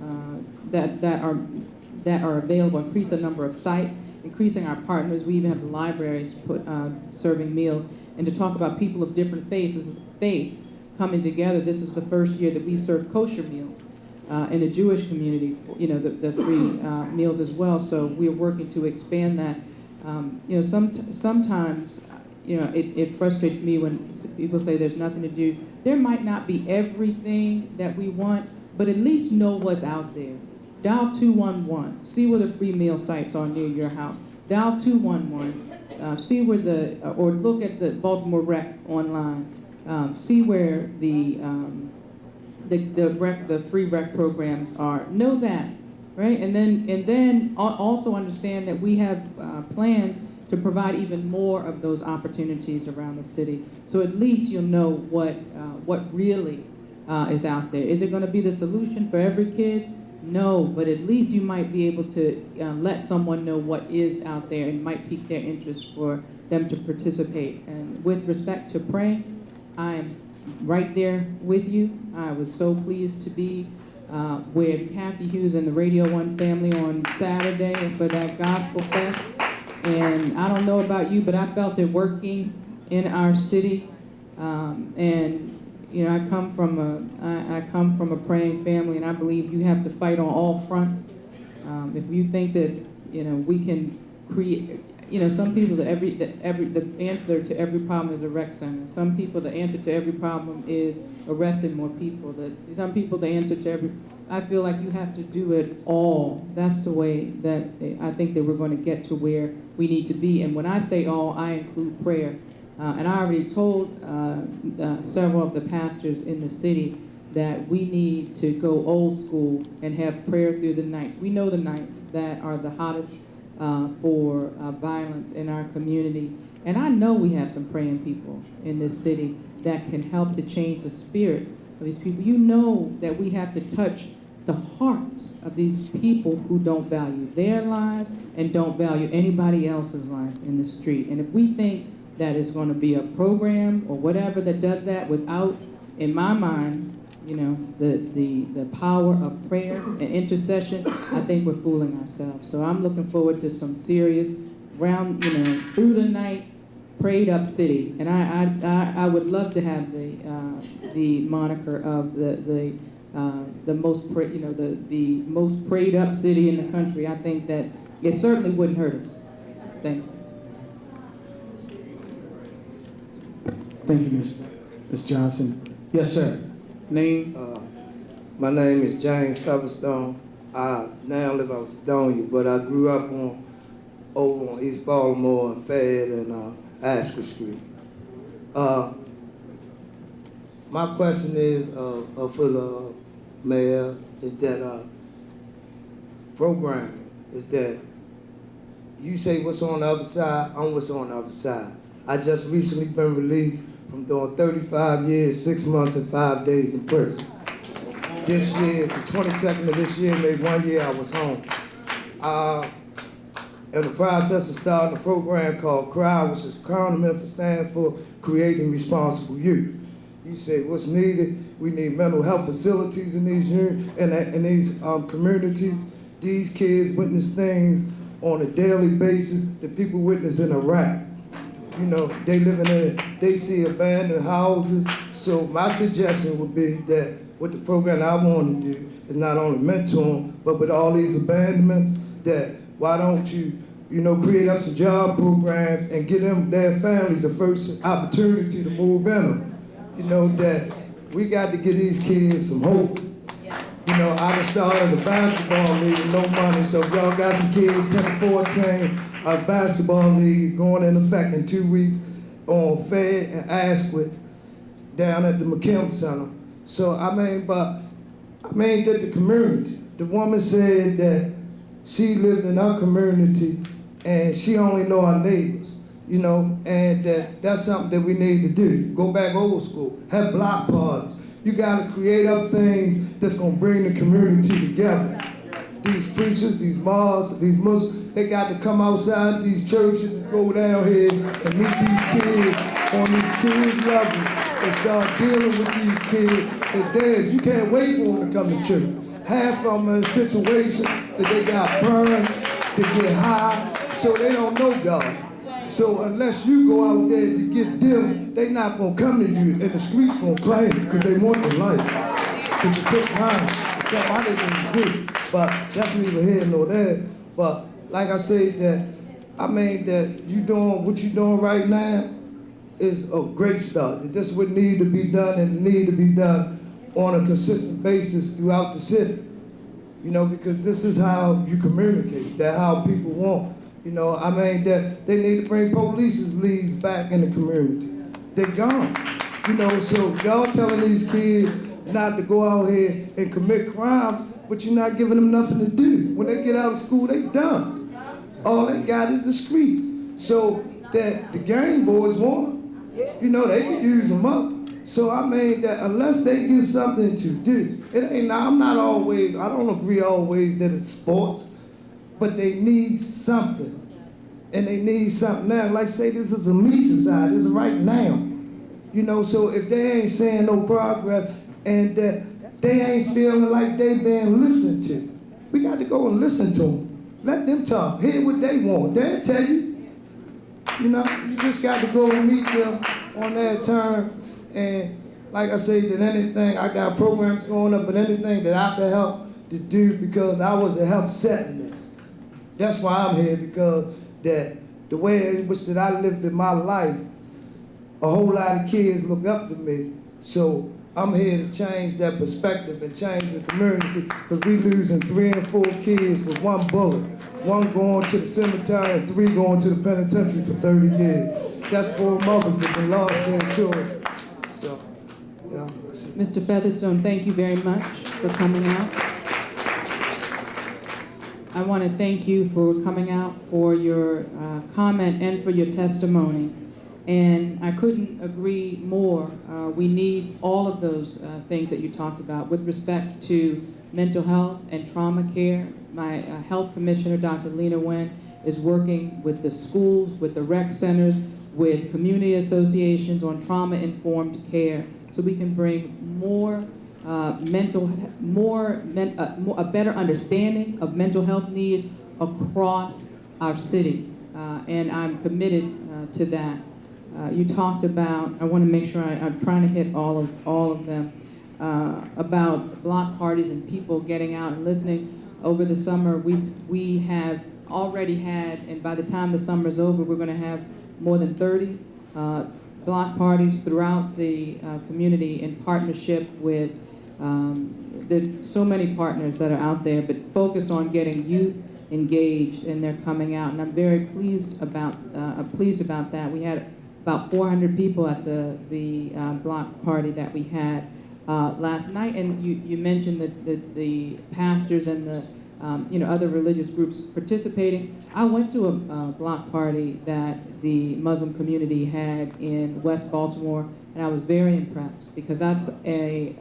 that are available, increase the number of sites, increasing our partners. We even have the libraries serving meals. And to talk about people of different faiths coming together, this is the first year that we serve kosher meals in the Jewish community, you know, the free meals as well. So we're working to expand that. You know, sometimes, you know, it frustrates me when people say there's nothing to do. There might not be everything that we want, but at least know what's out there. Dial 211, see where the free meal sites are near your house. Dial 211, see where or look at the Baltimore Rec online. See where the free rec programs are. Know that, right? And then also understand that we have plans to provide even more of those opportunities around the city. So at least you'll know what really is out there. Is it going to be the solution for every kid? No, but at least you might be able to let someone know what is out there and might pique their interest for them to participate. And with respect to praying, I am right there with you. I was so pleased to be with Kathy Hughes and the Radio 1 family on Saturday for that gospel fest. And I don't know about you, but I felt it working in our city. And you know, I come from a praying family, and I believe you have to fight on all fronts. If you think that, you know, we can create, you know, some people the answer to every problem is a rec center. Some people the answer to every problem is arresting more people. Some people the answer to every. I feel like you have to do it all. That's the way that I think that we're going to get to where we need to be. And when I say all, I include prayer. And I already told several of the pastors in the city that we need to go old school and have prayer through the nights. We know the nights that are the hottest for violence in our community. And I know we have some praying people in this city that can help to change the spirit of these people. You know that we have to touch the hearts of these people who don't value their lives and don't value anybody else's life in the street. And if we think that is going to be a program or whatever that does that without, in my mind, you know, the power of prayer and intercession, I think we're fooling ourselves. So I'm looking forward to some serious round, you know, through the night, prayed up city. And I would love to have the moniker of the most the most prayed up city in the country. I think that it certainly wouldn't hurt us. Thank you. Thank you, Ms. Johnson. Yes, sir. Name? My name is James Pepperstone. I now live on Sedonia, but I grew up over on East Baltimore and Fayette and Astor Street. My question is for the mayor is that programming is that you say what's on the other side, I'm what's on the other side. I just recently been released from doing 35 years, 6 months, and 5 days in prison. This year, the 22nd of this year, made 1 year I was home. In the process of starting a program called CRY, which is acronym stands for Creating Responsible Youth. You say, what's needed? We need mental health facilities in these communities. These kids witness things on a daily basis that people witness in Iraq. You know, they living in, they see abandoned houses. So my suggestion would be that what the program I want to do is not only mentor them, but with all these abandonments, that why don't you, create up some job programs and give them, their families, the first opportunity to move in them. That we got to give these kids some hope. I done started a basketball league with no money, so if y'all got some kids 10 to 14, a basketball league going in effect in 2 weeks on Fed and Asquith down at the McKim Center. So, that the community, the woman said that she lived in her community and she only know her neighbors, and that's something that we need to do. Go back old school, have block parties. You gotta create up things that's gonna bring the community together. These preachers, these mosques, these Muslims, they got to come outside these churches and go down here and meet these kids on these kids' level and start dealing with these kids as dads. You can't wait for them to come to church. Half of them are in a situation that they got burned, they get high, so they don't know God. So unless you go out there to get them, they not gonna come to you, and the streets gonna claim it because they want the life. Because you took time. It's something I didn't do, but that's neither here nor there. But like I said, that you doing what you doing right now is a great start. This would need to be done and need to be done on a consistent basis throughout the city. Because this is how you communicate. That's how people want. That they need to bring police leads back in the community. They're gone. So y'all telling these kids not to go out here and commit crimes, but you're not giving them nothing to do. When they get out of school, they done. All they got is the streets. So that the gang boys want them. They can use them up. So that unless they get something to do, I'm not always, I don't agree always that it's sports, but they need something. And they need something now. Like say this is a me society, this is right now. So if they ain't saying no progress and that they ain't feeling like they being listened to, we got to go and listen to them. Let them talk, hear what they want. They'll tell you. You just got to go and meet them on their term. And like I say, that anything, I got programs going up, but anything that I can help to do, because I was a help setting this. That's why I'm here, because that the way in which that I lived in my life, a whole lot of kids look up to me. So I'm here to change that perspective and change the community, because we losing 3 and 4 kids with 1 bullet. 1 going to the cemetery and 3 going to the penitentiary for 30 years. That's 4 mothers that have lost their children. So, yeah. Mr. Featherstone, thank you very much for coming out. I want to thank you for coming out, for your comment and for your testimony. And I couldn't agree more. We need all of those things that you talked about with respect to mental health and trauma care. My health commissioner, Dr. Lena Nguyen, is working with the schools, with the rec centers, with community associations on trauma-informed care, so we can bring a better understanding of mental health needs across our city, and I'm committed to that. You talked about, I want to make sure I'm trying to hit all of them, about block parties and people getting out and listening. Over the summer, we have already had, and by the time the summer's over, we're going to have more than 30 block parties throughout the community in partnership with, there's so many partners that are out there, but focused on getting youth engaged, and they're coming out. And I'm very pleased about that. We had about 400 people at the block party that we had last night, and you mentioned the pastors and other religious groups participating. I went to a block party that the Muslim community had in West Baltimore, and I was very impressed because that's a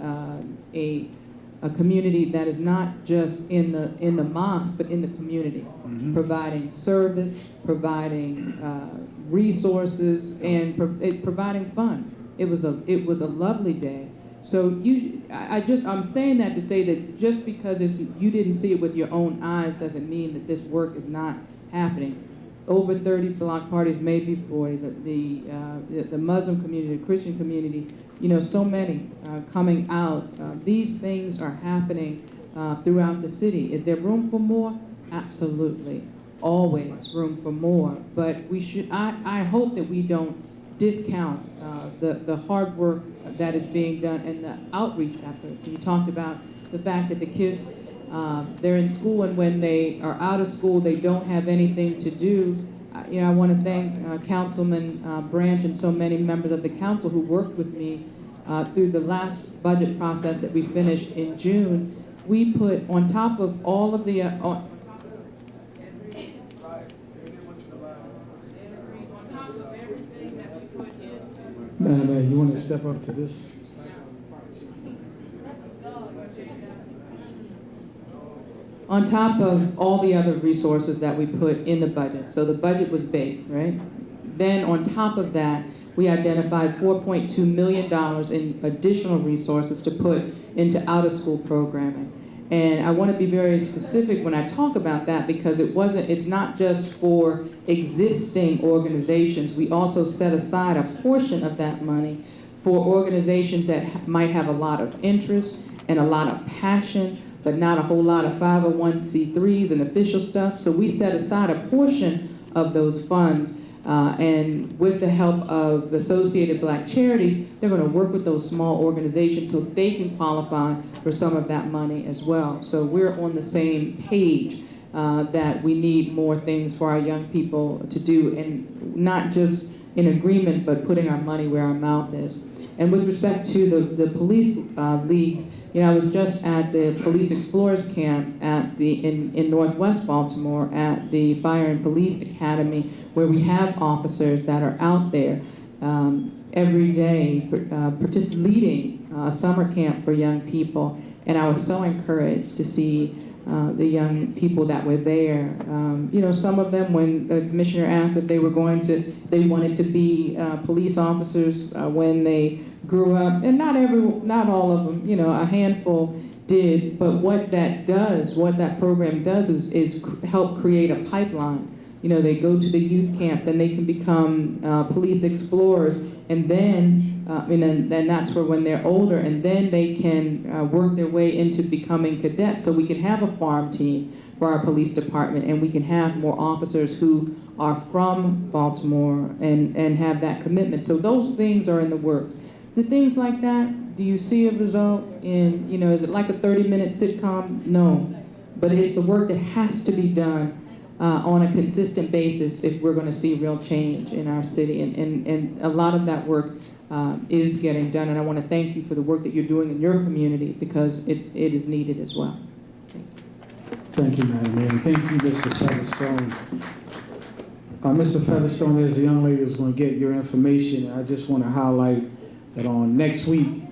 community that is not just in the mosque, but in the community, providing service, providing resources, and providing fun. It was a lovely day. So I'm saying that to say that just because you didn't see it with your own eyes doesn't mean that this work is not happening. Over 30 block parties, maybe 40. The Muslim community, the Christian community, so many coming out. These things are happening throughout the city. Is there room for more? Absolutely, always room for more. But we should. I hope that we don't discount the hard work that is being done and the outreach efforts. You talked about the fact that the kids, they're in school, and when they are out of school, they don't have anything to do. I want to thank Councilman Branch and so many members of the council who worked with me through the last budget process that we finished in June. We put on top of all of the Man, you want to step up to this? on top of all the other resources that we put in the budget. So the budget was big, right? Then on top of that, we identified $4.2 million in additional resources to put into out-of-school programming. And I want to be very specific when I talk about that because it's not just for existing organizations. We also set aside a portion of that money for organizations that might have a lot of interest and a lot of passion, but not a whole lot of 501c3s and official stuff. So we set aside a portion of those funds, and with the help of Associated Black Charities, they're going to work with those small organizations so they can qualify for some of that money as well. So we're on the same page that we need more things for our young people to do, and not just in agreement, but putting our money where our mouth is. And with respect to the police leagues, I was just at the Police Explorers Camp in Northwest Baltimore at the Fire and Police Academy, where we have officers that are out there every day leading a summer camp for young people. And I was so encouraged to see the young people that were there. Some of them, when the commissioner asked if they wanted to be police officers when they grew up, and not all of them, a handful did, but what that program does is help create a pipeline. They go to the youth camp, then they can become police explorers, and then that's for when they're older, and then they can work their way into becoming cadets. So we can have a farm team for our police department, and we can have more officers who are from Baltimore and have that commitment. So those things are in the works. The things like that, do you see a result in, is it like a 30-minute sitcom? No, but it's the work that has to be done on a consistent basis if we're going to see real change in our city. And a lot of that work is getting done, and I want to thank you for the work that you're doing in your community because it is needed as well. Thank you, Madam Mayor. Thank you, Mr. Featherstone. Mr. Featherstone, there's a young lady who's going to get your information. I just want to highlight that on next week,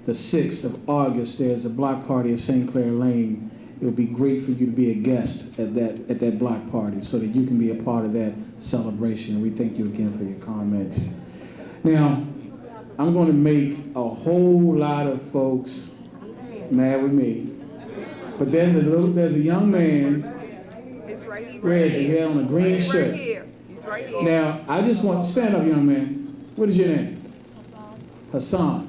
the 6th of August, there's a block party at St. Clair Lane. It would be great for you to be a guest at that block party so that you can be a part of that celebration. We thank you again for your comments. Now, I'm going to make a whole lot of folks mad with me, but there's a young man. Where is he? Here on a green shirt. He's right here. Now, I just want to stand up, young man. What is your name? Hassan.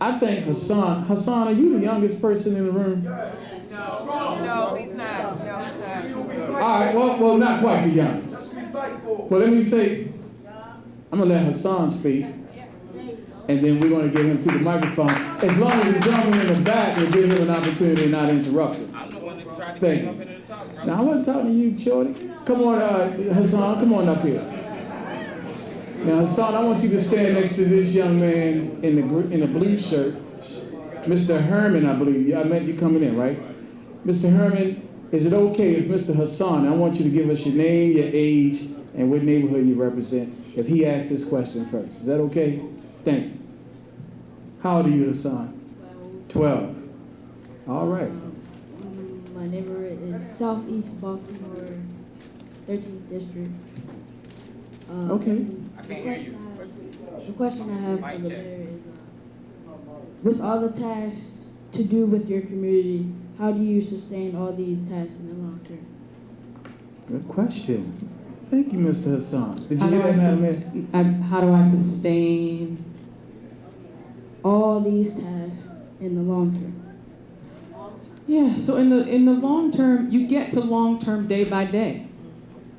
I think Hassan, are you the youngest person in the room? No, he's not. No, he's not. All right, well, not quite the youngest. Well, let me say, I'm going to let Hassan speak, and then we're going to get him to the microphone. As long as the gentleman in the back will give him an opportunity and not interrupt him. I'm the one that tried to get up into the top. Now, I wasn't talking to you, Shorty. Come on, Hassan, come on up here. Now, Hassan, I want you to stand next to this young man in the blue shirt, Mr. Herman, I believe. I met you coming in, right? Mr. Herman, is it okay if Mr. Hassan, I want you to give us your name, your age, and what neighborhood you represent, if he asks this question first? Is that okay? Thank you. How old are you, Hassan? 12. All right. My neighborhood is Southeast Baltimore, 13th District. Okay. I can't hear you. The question I have for the mayor is, with all the tasks to do with your community, how do you sustain all these tasks in the long term? Good question. Thank you, Mr. Hassan. Did you hear that, Madam Mayor? How do I sustain? All these tasks in the long term. Yeah, so in the long term, you get to long term day by day,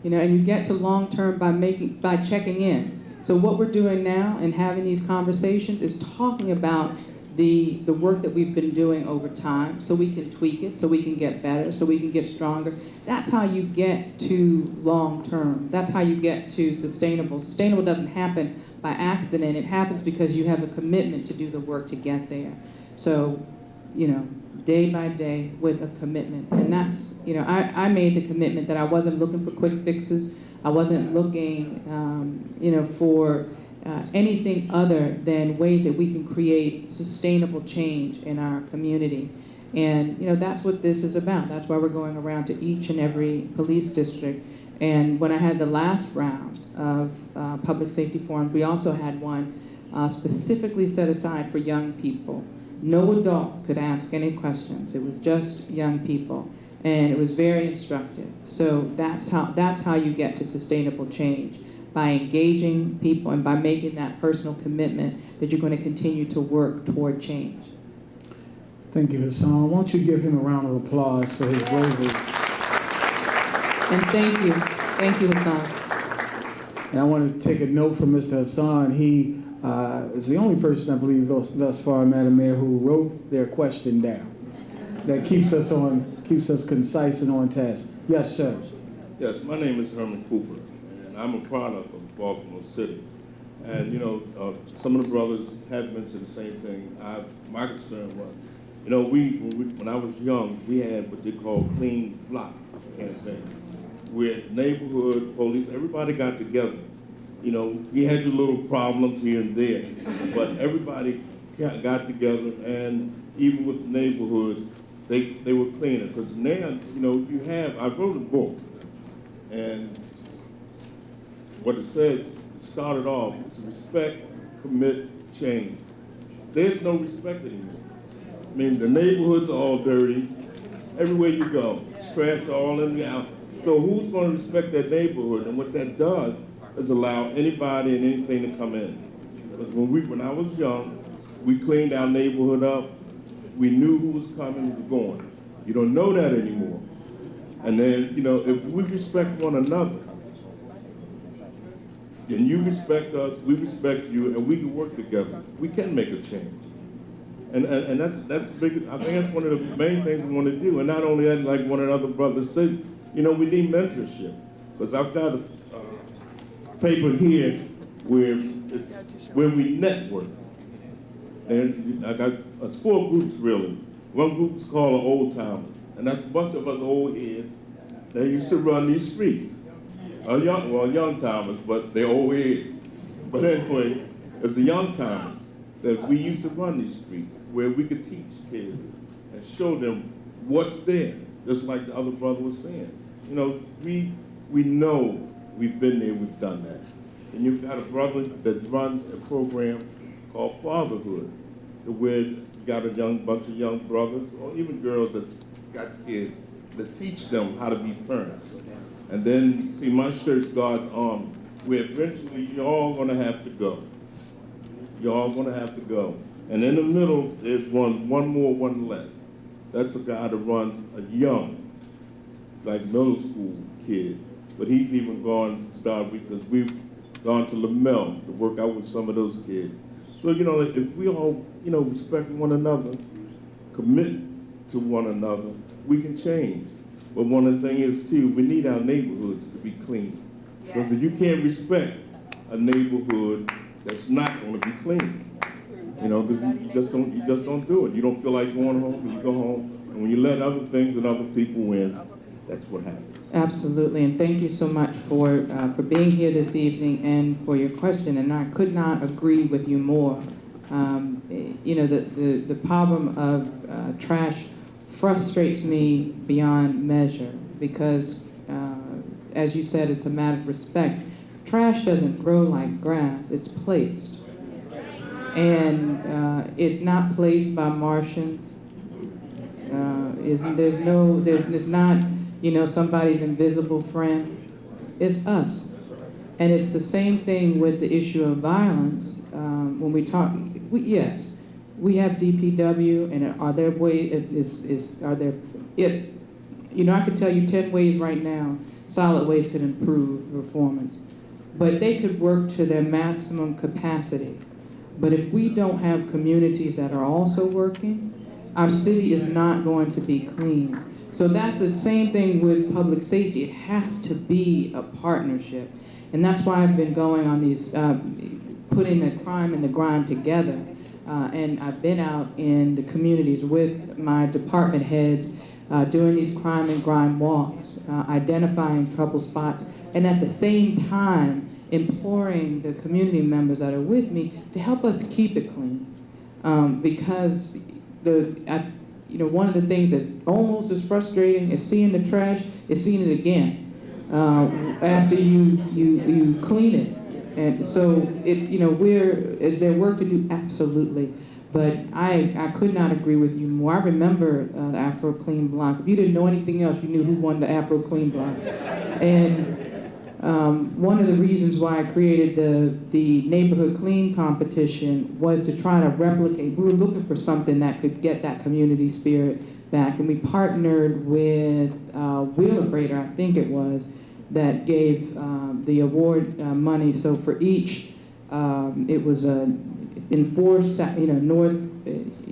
and you get to long term by checking in. So what we're doing now and having these conversations is talking about the work that we've been doing over time, so we can tweak it, so we can get better, so we can get stronger. That's how you get to long term. That's how you get to sustainable. Sustainable doesn't happen by accident. It happens because you have a commitment to do the work to get there. So, day by day with a commitment. And that's, I made the commitment that I wasn't looking for quick fixes. I wasn't looking, for anything other than ways that we can create sustainable change in our community. And, that's what this is about. That's why we're going around to each and every police district. And when I had the last round of public safety forums, we also had one specifically set aside for young people. No adults could ask any questions. It was just young people. And it was very instructive. So that's how you get to sustainable change, by engaging people and by making that personal commitment that you're going to continue to work toward change. Thank you, Hassan. Why don't you give him a round of applause for his bravery? And thank you, Hassan. And I want to take a note from Mr. Hassan. He is the only person, I believe, thus far, Madam Mayor, who wrote their question down. That keeps us concise and on task. Yes, sir. Yes, my name is Herman Cooper, and I'm a product of Baltimore City. And some of the brothers have mentioned the same thing. My concern was, when I was young, we had what they call clean block campaign, where neighborhood police, everybody got together. We had the little problems here and there, but everybody got together, and even with the neighborhoods, they were cleaner. Because now, I wrote a book, and what it says, it started off, it's respect, commit, change. There's no respect anymore. I mean, the neighborhoods are all dirty. Everywhere you go, trash all in the out. So who's going to respect that neighborhood? And what that does is allow anybody and anything to come in. Because when I was young, we cleaned our neighborhood up. We knew who was coming, who was going. You don't know that anymore. And then, if we respect one another, and you respect us, we respect you, and we can work together, we can make a change. And that's big. I think that's one of the main things we want to do. And not only that, like one of the other brothers said, we need mentorship. Because I've got a paper here where we network. And I got 4 groups really. One group is called the Old Timers, and that's a bunch of us old heads that used to run these streets. Young timers, but they're old heads. But anyway, it's the young timers that we used to run these streets, where we could teach kids and show them what's there, just like the other brother was saying. We know we've been there, we've done that. And you've got a brother that runs a program called Fatherhood, where you got a bunch of young brothers, or even girls that got kids, that teach them how to be parents. And then, see, my church, God's Army, where eventually you're all going to have to go. You're all going to have to go. And in the middle, there's one more, one less. That's a guy that runs a young, like middle school kids. But he's even gone to start, because we've gone to Lamel to work out with some of those kids. So, if we all, respect one another, commit to one another, we can change. But one of the things is, too, we need our neighborhoods to be clean. Because if you can't respect a neighborhood that's not going to be clean, because you just don't do it. You don't feel like going home, when you go home, And when you let other things and other people win, that's what happens. Absolutely, and thank you so much for being here this evening and for your question, and I could not agree with you more. You know, the problem of trash frustrates me beyond measure because, as you said, it's a matter of respect. Trash doesn't grow like grass, it's placed. And it's not placed by Martians. It's not, you know, somebody's invisible friend. It's us. And it's the same thing with the issue of violence. When we talk, yes, we have DPW, and are there ways, you know, I could tell you 10 ways right now solid waste could improve performance. But they could work to their maximum capacity. But if we don't have communities that are also working, our city is not going to be clean. So that's the same thing with public safety. It has to be a partnership. And that's why I've been going on these, putting the crime and the grime together. And I've been out in the communities with my department heads, doing these crime and grime walks, identifying trouble spots, and at the same time, imploring the community members that are with me to help us keep it clean. Because you know, one of the things that's almost as frustrating as seeing the trash is seeing it again after you clean it. And so, you know, is there work to do? Absolutely. But I could not agree with you more. I remember the Afro Clean Block. If you didn't know anything else, you knew who won the Afro Clean Block. And one of the reasons why I created the Neighborhood Clean competition was to try to replicate. We were looking for something that could get that community spirit back. And we partnered with Wheelabrator, I think it was, that gave the award money. So for each, it was in four,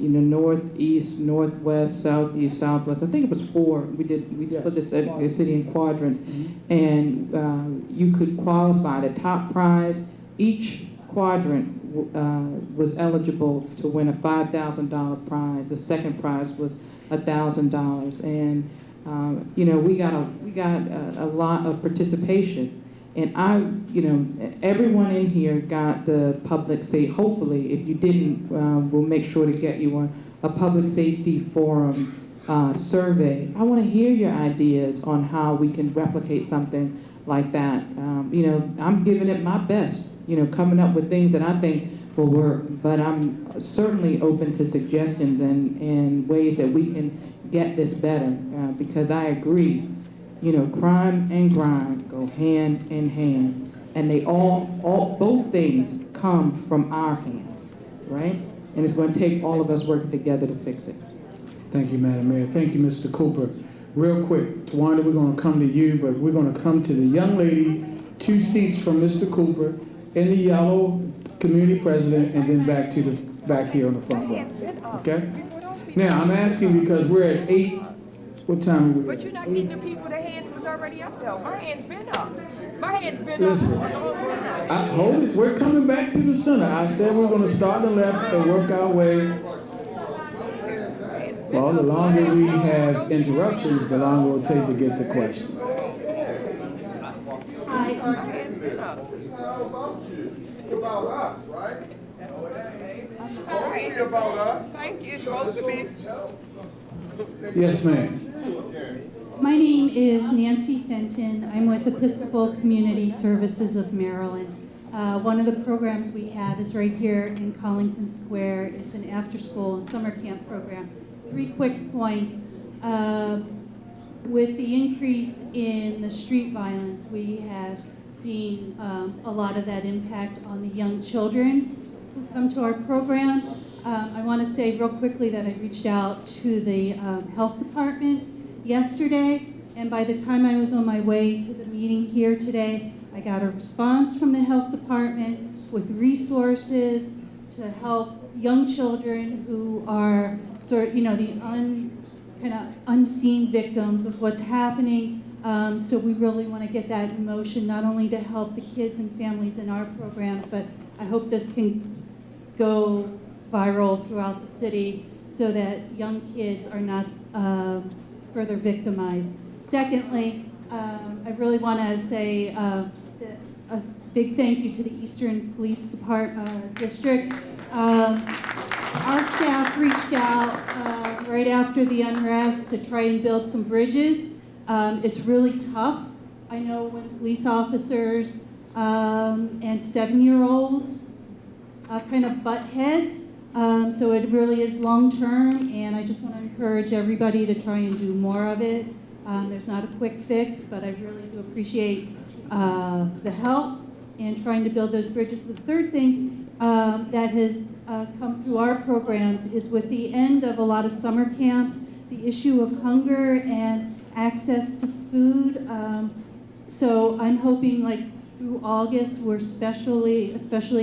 northeast, northwest, southeast, southwest. I think it was four. We put the city in quadrants, and you could qualify. The top prize, each quadrant was eligible to win a $5,000 prize. The second prize was $1,000, and you know, we got a lot of participation. And everyone in here got the public safety. Hopefully, if you didn't, we'll make sure to get you a public safety forum survey. I want to hear your ideas on how we can replicate something like that. You know, I'm giving it my best, you know, coming up with things that I think will work, but I'm certainly open to suggestions and ways that we can get this better, because I agree. You know, crime and grime go hand in hand, and they both things come from our hands, right? And it's going to take all of us working together to fix it. Thank you, Madam Mayor. Thank you, Mr. Cooper. Real quick, Tawanda, we're going to come to you, but we're going to come to the young lady 2 seats from Mr. Cooper in the yellow, community president, and then back here on the front row. Okay? Now, I'm asking because we're at 8. What time are we? But you're not getting the people, their hands was already up though. My hand's been up. My hand's been Listen, up. hold it. We're coming back to the center. I said we're going to start the left and work our way. Well, the longer we have interruptions, the longer it'll take to get the question. My hand's been up. It's about us, right? It's about us. Thank you. It's supposed to be. Yes, ma'am. My name is Nancy Fenton. I'm with Episcopal Community Services of Maryland. One of the programs we have is right here in Collington Square. It's an after-school summer camp program. 3 quick points. With the increase in the street violence, we have seen a lot of that impact on the young children who come to our program. I want to say real quickly that I reached out to the health department yesterday, and by the time I was on my way to the meeting here today, I got a response from the health department with resources to help young children who are the kind of unseen victims of what's happening. So we really want to get that in motion, not only to help the kids and families in our programs, but I hope this can go viral throughout the city so that young kids are not further victimized. Secondly, I really want to say a big thank you to the Eastern Police District. Our staff reached out right after the unrest to try and build some bridges. It's really tough. I know when police officers and 7-year-olds kind of butt heads, so it really is long-term, and I just want to encourage everybody to try and do more of it. There's not a quick fix, but I really do appreciate the help in trying to build those bridges. The third thing that has come through our programs is with the end of a lot of summer camps, the issue of hunger and access to food. So I'm hoping like through August, we're especially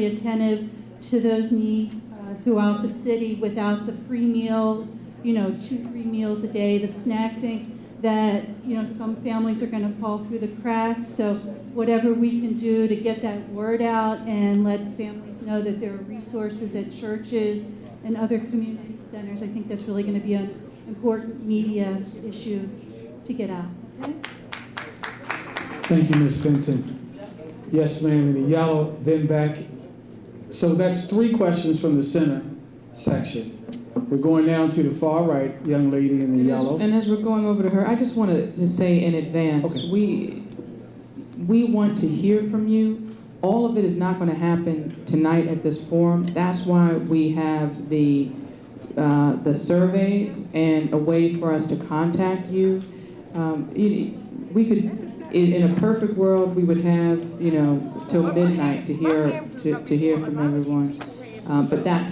attentive to those needs throughout the city without the free meals, 2-3 meals a day, the snack thing that, some families are going to fall through the cracks. So whatever we can do to get that word out and let families know that there are resources at churches and other community centers, I think that's really going to be an important media issue to get out. Okay? Thank you, Ms. Fenton. Yes, ma'am, in the yellow, then back. So that's 3 questions from the center section. We're going down to the far right, young lady in the yellow. And as we're going over to her, I just want to say in advance, Okay. we want to hear from you. All of it is not going to happen tonight at this forum. That's why we have the surveys and a way for us to contact you. We could, in a perfect world, we would have, till midnight to hear from everyone. But that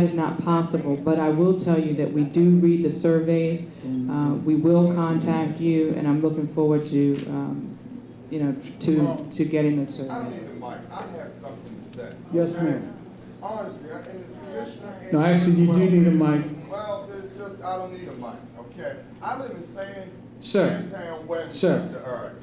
is not possible. But I will tell you that we do read the surveys. We will contact you, and I'm looking forward to, to getting the survey. I don't need the mic. I have something to say. Yes, Okay? ma'am. Honestly, and the commissioner. No, actually, you do need a mic. Well, it's just, I don't need a mic, okay? I live in Sir. Westchester area.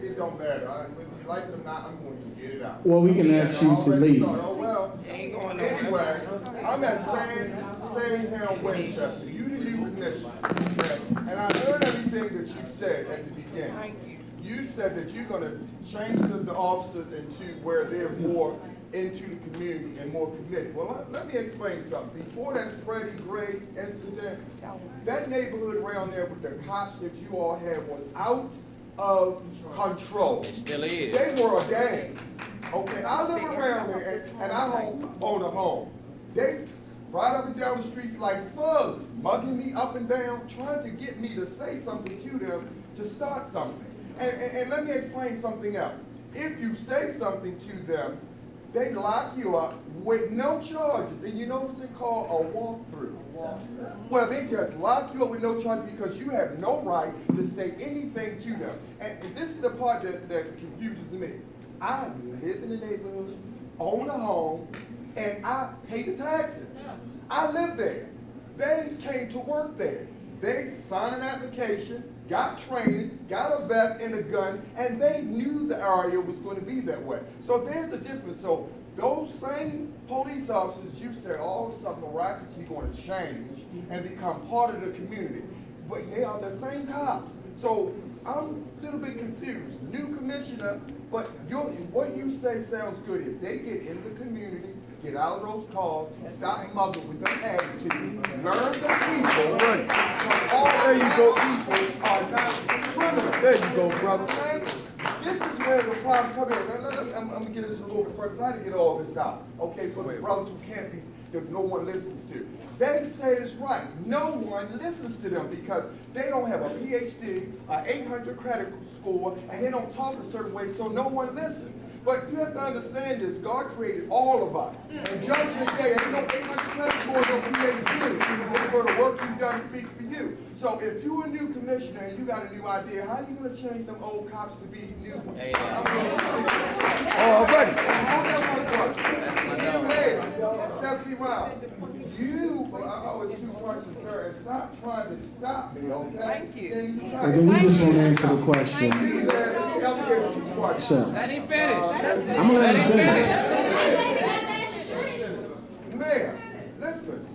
It don't matter. Whether you like it or not, I'm going to get it out. Well, we can ask you to leave. Oh, well, anyway, I'm at Sandtown, Westchester. You the new commissioner, okay? And I heard everything that you said at the beginning. You said that you're going to change the officers into where they're more into the community and more committed. Well, let me explain something. Before that Freddie Gray incident, that neighborhood around there with the cops that you all had was out of control. It still is. They were a gang. Okay, I live around there and I own a home. They ride up and down the streets like thugs, mugging me up and down, trying to get me to say something to them to start something. And let me explain something else. If you say something to them, they lock you up with no charges. And you know what's it called? A walkthrough. Well, they just lock you up with no charges because you have no right to say anything to them. And this is the part that confuses me. I live in the neighborhood, own a home, and I pay the taxes. I live there. They came to work there. They signed an application, got training, got a vest and a gun, and they knew the area was going to be that way. So there's a difference. So those same police officers, you said all of a sudden miraculously going to change and become part of the community. But they are the same cops. So I'm a little bit confused. New commissioner, but what you say sounds good. If they get in the community, get out of those cars, stop mugging with their attitude, learn the people. All there you go, people are not criminals. There you go, brother. Okay? This is where the problem comes in. I'm going to get this a little bit further because I had to get all this out. Okay, for the brothers who can't be, that no one listens to. They say it's right. No one listens to them because they don't have a PhD, an 800 credit score, and they don't talk a certain way, so no one listens. But you have to understand this. God created all of us. And judgment day, ain't no 800 credit score, no PhD. It's for the work you've done speaks for you. So if you're a new commissioner and you got a new idea, how are you going to change them old cops to be new ones? Oh, buddy. Hold that one question. Dear Mayor, Stephanie Miles, I was 2 questions, sir, and stop trying to stop me, okay? Thank you. And then we just want to answer the question. Sir. Let him finish. I'm going to let him finish. Mayor, listen,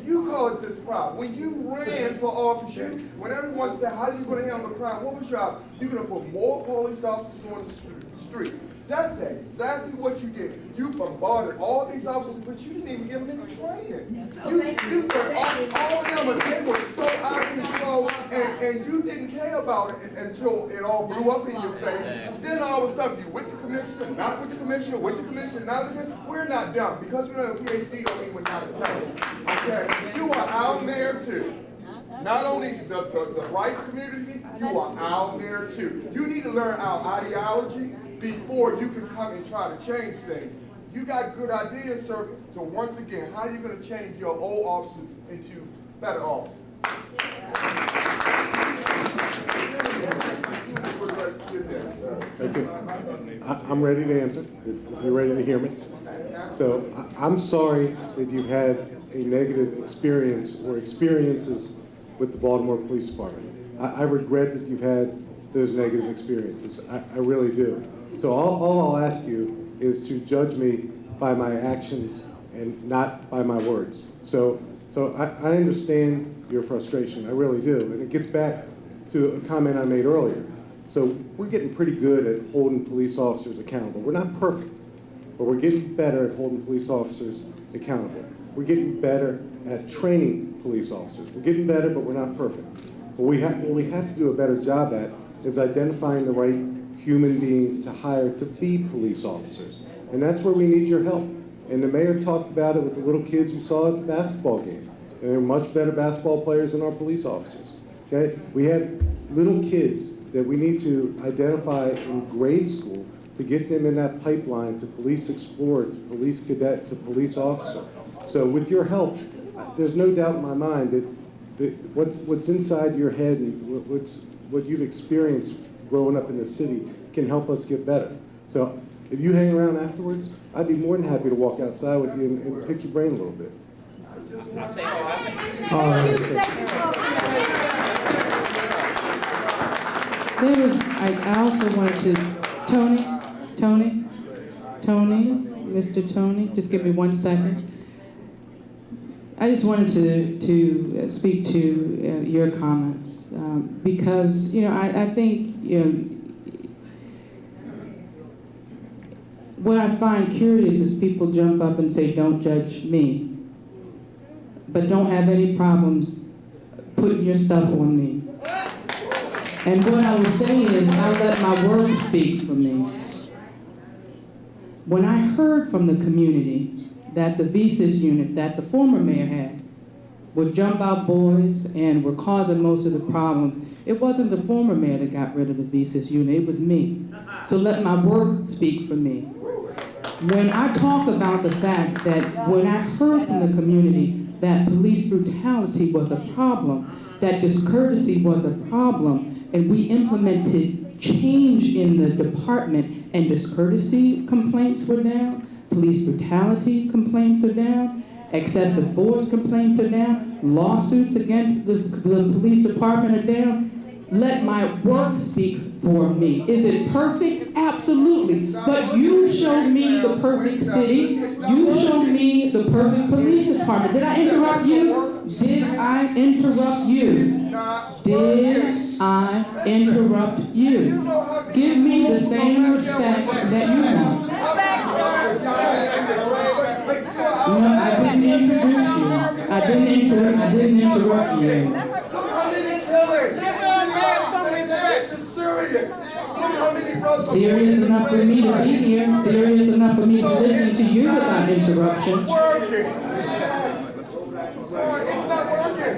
you caused this problem. When you ran for office, when everyone said, how are you going to handle the crime, what was your job? You're going to put more police officers on the street. That's exactly what you did. You bombarded all these officers, but you didn't even give them any training. You put all of them, and they were so out of control, and you didn't care about it until it all blew up in your face. Then all of a sudden, you with the commissioner, not with the commissioner, with the commissioner, not with the commissioner. We're not done. Because we don't have a PhD, don't mean we're not intelligent. Okay? You are our mayor too. Not only the right community, you are our mayor too. You need to learn our ideology before you can come and try to change things. You got good ideas, sir. So once again, how are you going to change your old officers into better officers? Thank you. I'm ready to answer, if you're ready to hear me. So I'm sorry that you've had a negative experience or experiences with the Baltimore Police Department. I regret that you've had those negative experiences. I really do. So all I'll ask you is to judge me by my actions and not by my words. So I understand your frustration, I really do. And it gets back to a comment I made earlier. So we're getting pretty good at holding police officers accountable. We're not perfect, but we're getting better at holding police officers accountable. We're getting better at training police officers. We're getting better, but we're not perfect. What we have to do a better job at is identifying the right human beings to hire to be police officers. And that's where we need your help. And the mayor talked about it with the little kids we saw at the basketball game. And they're much better basketball players than our police officers. Okay? We have little kids that we need to identify in grade school to get them in that pipeline to police explorer, to police cadet, to police officer. So with your help, there's no doubt in my mind that what's inside your head and what you've experienced growing up in the city can help us get better. So if you hang around afterwards, I'd be more than happy to walk outside with you and pick your brain a little bit. All right. I also wanted to, Mr. Tony, just give me 1 second. I just wanted to speak to your comments because, I think, what I find curious is people jump up and say, don't judge me, but don't have any problems putting your stuff on me. And what I was saying is, I'll let my words speak for me. When I heard from the community that the VSIS unit that the former mayor had would jump out boys and were causing most of the problems, it wasn't the former mayor that got rid of the VSIS unit, it was me. So let my work speak for me. When I talk about the fact that when I heard from the community that police brutality was a problem, that discourtesy was a problem, and we implemented change in the department, and discourtesy complaints were down, police brutality complaints are down, excessive force complaints are down, lawsuits against the police department are down. Let my work speak for me. Is it perfect? Absolutely. But you showed me the perfect city. You showed me the perfect police department. Did I interrupt you? Did I interrupt you? Did I interrupt you? Give me the same respect that you have. No, I didn't introduce you. I didn't interrupt you. Serious enough for me to be here, serious enough for me to listen to you without interruption. It's not working.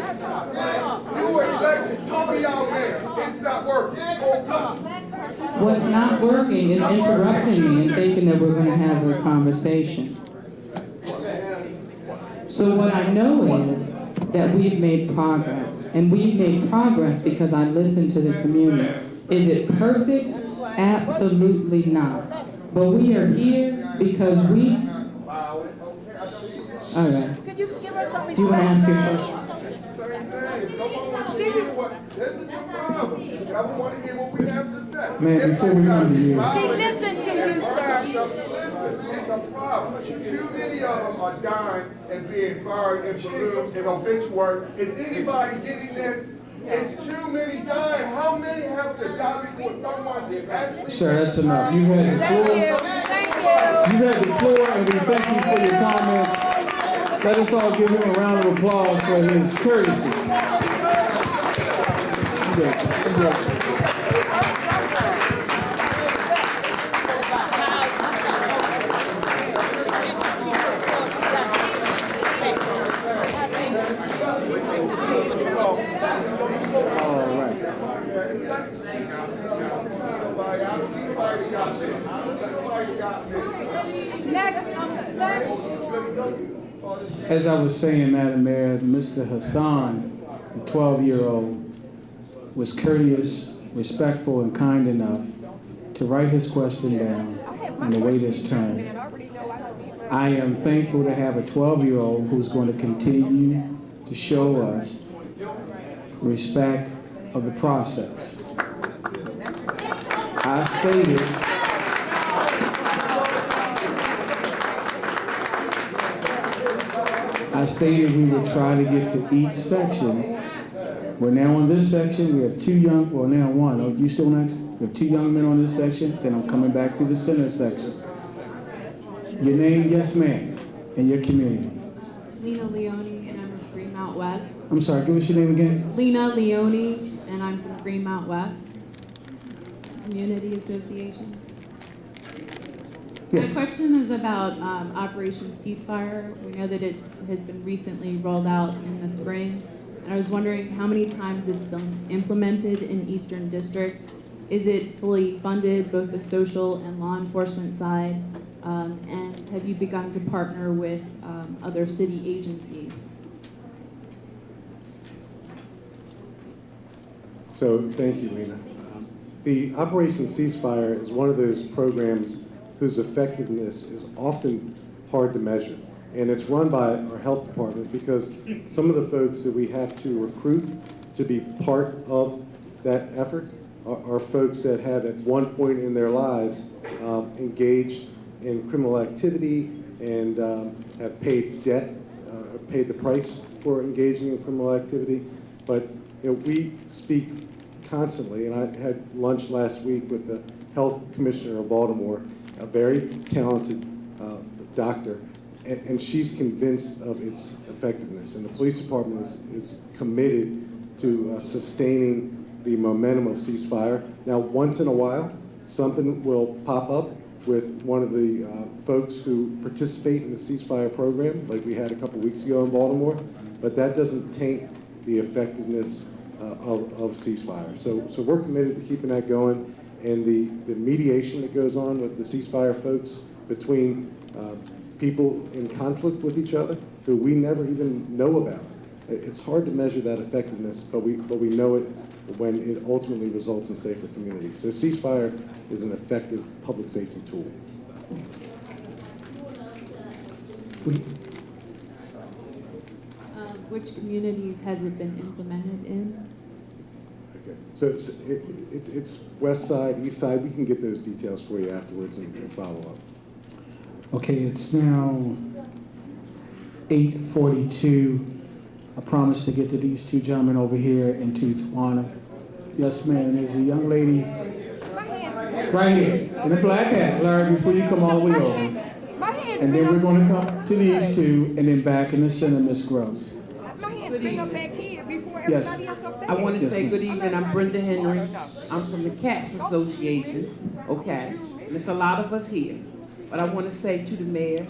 You were elected to be out there. It's not working. What's not working is interrupting me and thinking that we're going to have a conversation. So what I know is that we've made progress. And we've made progress because I listened to the community. Is it perfect? Absolutely not. But we are here because we... All right. Could you give us some respect? Do you want to ask your question? This is the problem. I want to hear what we have to say. Man, before we come to you. She listened to you, sir. It's a problem. Too many of them are dying and being buried in balloons and obituaries. Is anybody getting this? It's too many dying. How many have to die before someone actually... Sir, that's enough. You had the floor. Thank you. You had the floor, and we thank you for your comments. Let us all give him a round of applause for his courtesy. Next. As I was saying, Madam Mayor, Mr. Hassan, the 12-year-old, was courteous, respectful, and kind enough to write his question down and to wait his turn. I am thankful to have a 12-year-old who's going to continue to show us respect of the process. I stated we would try to get to each section. We're now on this section. We have two young, well now one. Oh, you still next? We have two young men on this section. Then I'm coming back to the center section. Your name, yes ma'am, and your community. Lena Leone, and I'm from Greenmount West. I'm sorry, give us your name again. Lena Leone, and I'm from Greenmount West Community Association. Yes. My question is about Operation Ceasefire. We know that it has been recently rolled out in the spring. And I was wondering how many times it's been implemented in Eastern District. Is it fully funded, both the social and law enforcement side? And have you begun to partner with other city agencies? So thank you, Lena. The Operation Ceasefire is one of those programs whose effectiveness is often hard to measure. And it's run by our health department because some of the folks that we have to recruit to be part of that effort are folks that have at one point in their lives engaged in criminal activity and have paid debt, paid the price for engaging in criminal activity. But we speak constantly, and I had lunch last week with the health commissioner of Baltimore, a very talented doctor, and she's convinced of its effectiveness. And the police department is committed to sustaining the momentum of ceasefire. Now, once in a while, something will pop up with one of the folks who participate in the ceasefire program, like we had a couple weeks ago in Baltimore, but that doesn't taint the effectiveness of ceasefire. So we're committed to keeping that going, and the mediation that goes on with the ceasefire folks between people in conflict with each other who we never even know about. It's hard to measure that effectiveness, but we know it when it ultimately results in safer communities. So ceasefire is an effective public safety tool. Which communities has it been implemented in? Okay. So it's west side, east side. We can get those details for you afterwards and follow up. Okay, it's now 8:42. I promised to get to these two gentlemen over here and to Tawana. Yes, ma'am. There's a young lady right here in a black hat. Larry, before you come all the way over. And then we're going to come to these two and then back in the center, Miss Gross. Good evening. Yes. I want to Yes, say ma'am. good evening. I'm Brenda Henry. I'm from the CAPS Association. Okay. There's a lot of us here. But I want to say to the mayor,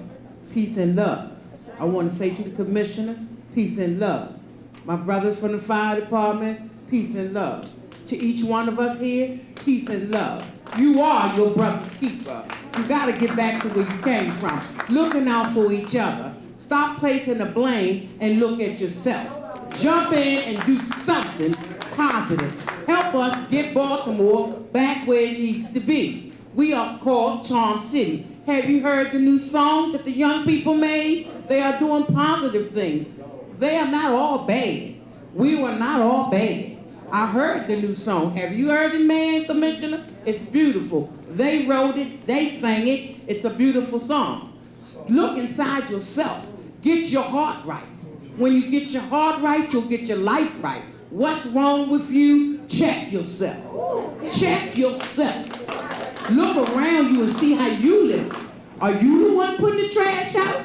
peace and love. I want to say to the commissioner, peace and love. My brothers from the fire department, peace and love. To each one of us here, peace and love. You are your brother's keeper. You got to get back to where you came from. Looking out for each other. Stop placing the blame and look at yourself. Jump in and do something positive. Help us get Baltimore back where it needs to be. We are called Charm City. Have you heard the new song that the young people made? They are doing positive things. They are not all bad. We were not all bad. I heard the new song. Have you heard it, man, Commissioner? It's beautiful. They wrote it. They sang it. It's a beautiful song. Look inside yourself. Get your heart right. When you get your heart right, you'll get your life right. What's wrong with you? Check yourself. Check yourself. Look around you and see how you live. Are you the one putting the trash out?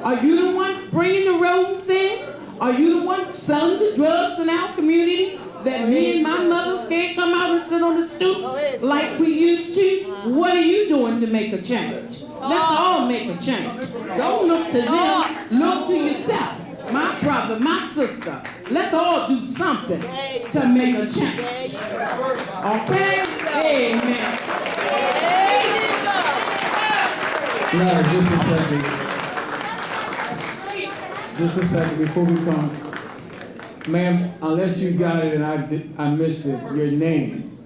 Are you the one bringing the rodents in? Are you the one selling the drugs in our community that me and my mothers can't come out and sit on the stoop like we used to? What are you doing to make a change? Let's all make a change. Don't look to them, look to yourself. My brother, my sister, let's all do something to make a change. Okay? Amen. Larry, just a second before we come. Ma'am, unless you got it and I missed it, your name.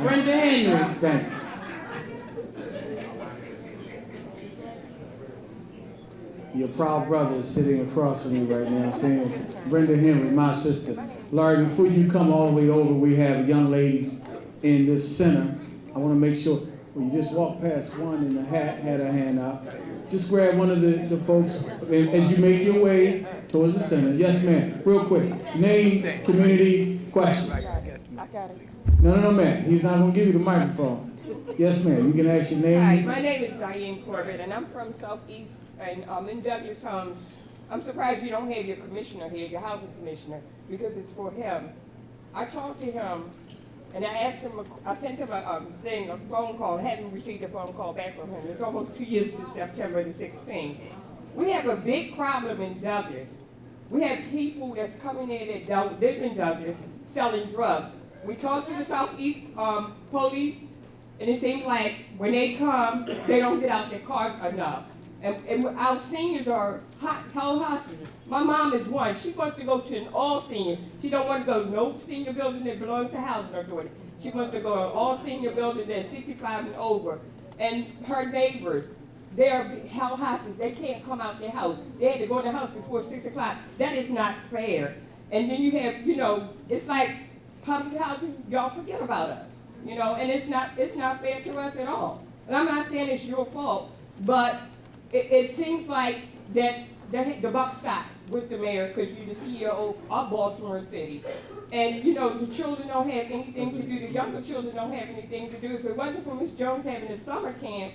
Brenda Henry. Thank you. Your proud brother is sitting across from me right now saying, Brenda Henry, my sister. Larry, before you come all the way over, we have young ladies in this center. I want to make sure, when you just walk past one in the hat, had her hand out. Just grab one of the folks as you make your way towards the center. Yes, ma'am. Real quick. Name, community, question. I got it. No, ma'am. He's not going to give you the microphone. Yes, ma'am. You can ask your name. Hi, my name is Diane Corbett, and I'm from Southeast, and in Douglas Homes. I'm surprised you don't have your commissioner here, your housing commissioner, because it's for him. I talked to him, and I asked him, I sent him a phone call, haven't received a phone call back from him. It's almost 2 years to September the 16th. We have a big problem in Douglas. We have people that's coming in that live in Douglas selling drugs. We talked to the Southeast police, and it seems like when they come, they don't get out their cars enough. And our seniors are held hostage. My mom is one. She wants to go to an all senior. She don't want to go to no senior building that belongs to housing authority. She wants to go to an all senior building that's 65 and over. And her neighbors, they're held hostage. They can't come out their house. They had to go in the house before 6 o'clock. That is not fair. And then you have, it's like public housing, y'all forget about us. And it's not fair to us at all. And I'm not saying it's your fault, but it seems like that the buck stopped with the mayor because you're the CEO of Baltimore City. And, the children don't have anything to do. The younger children don't have anything to do. If it wasn't for Ms. Jones having a summer camp,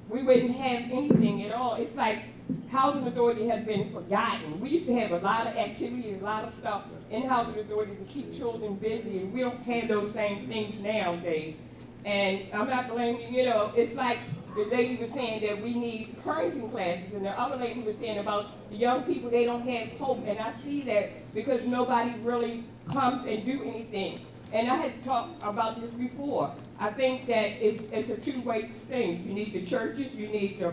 we wouldn't have anything at all. It's like Housing Authority has been forgotten. We used to have a lot of activities, a lot of stuff in Housing Authority to keep children busy, and we don't have those same things nowadays. And I'm not blaming, it's like the lady was saying that we need parenting classes, and the other lady was saying about the young people, they don't have hope, and I see that because nobody really comes and do anything. And I had talked about this before. I think that it's a two-way thing. You need the churches, you need to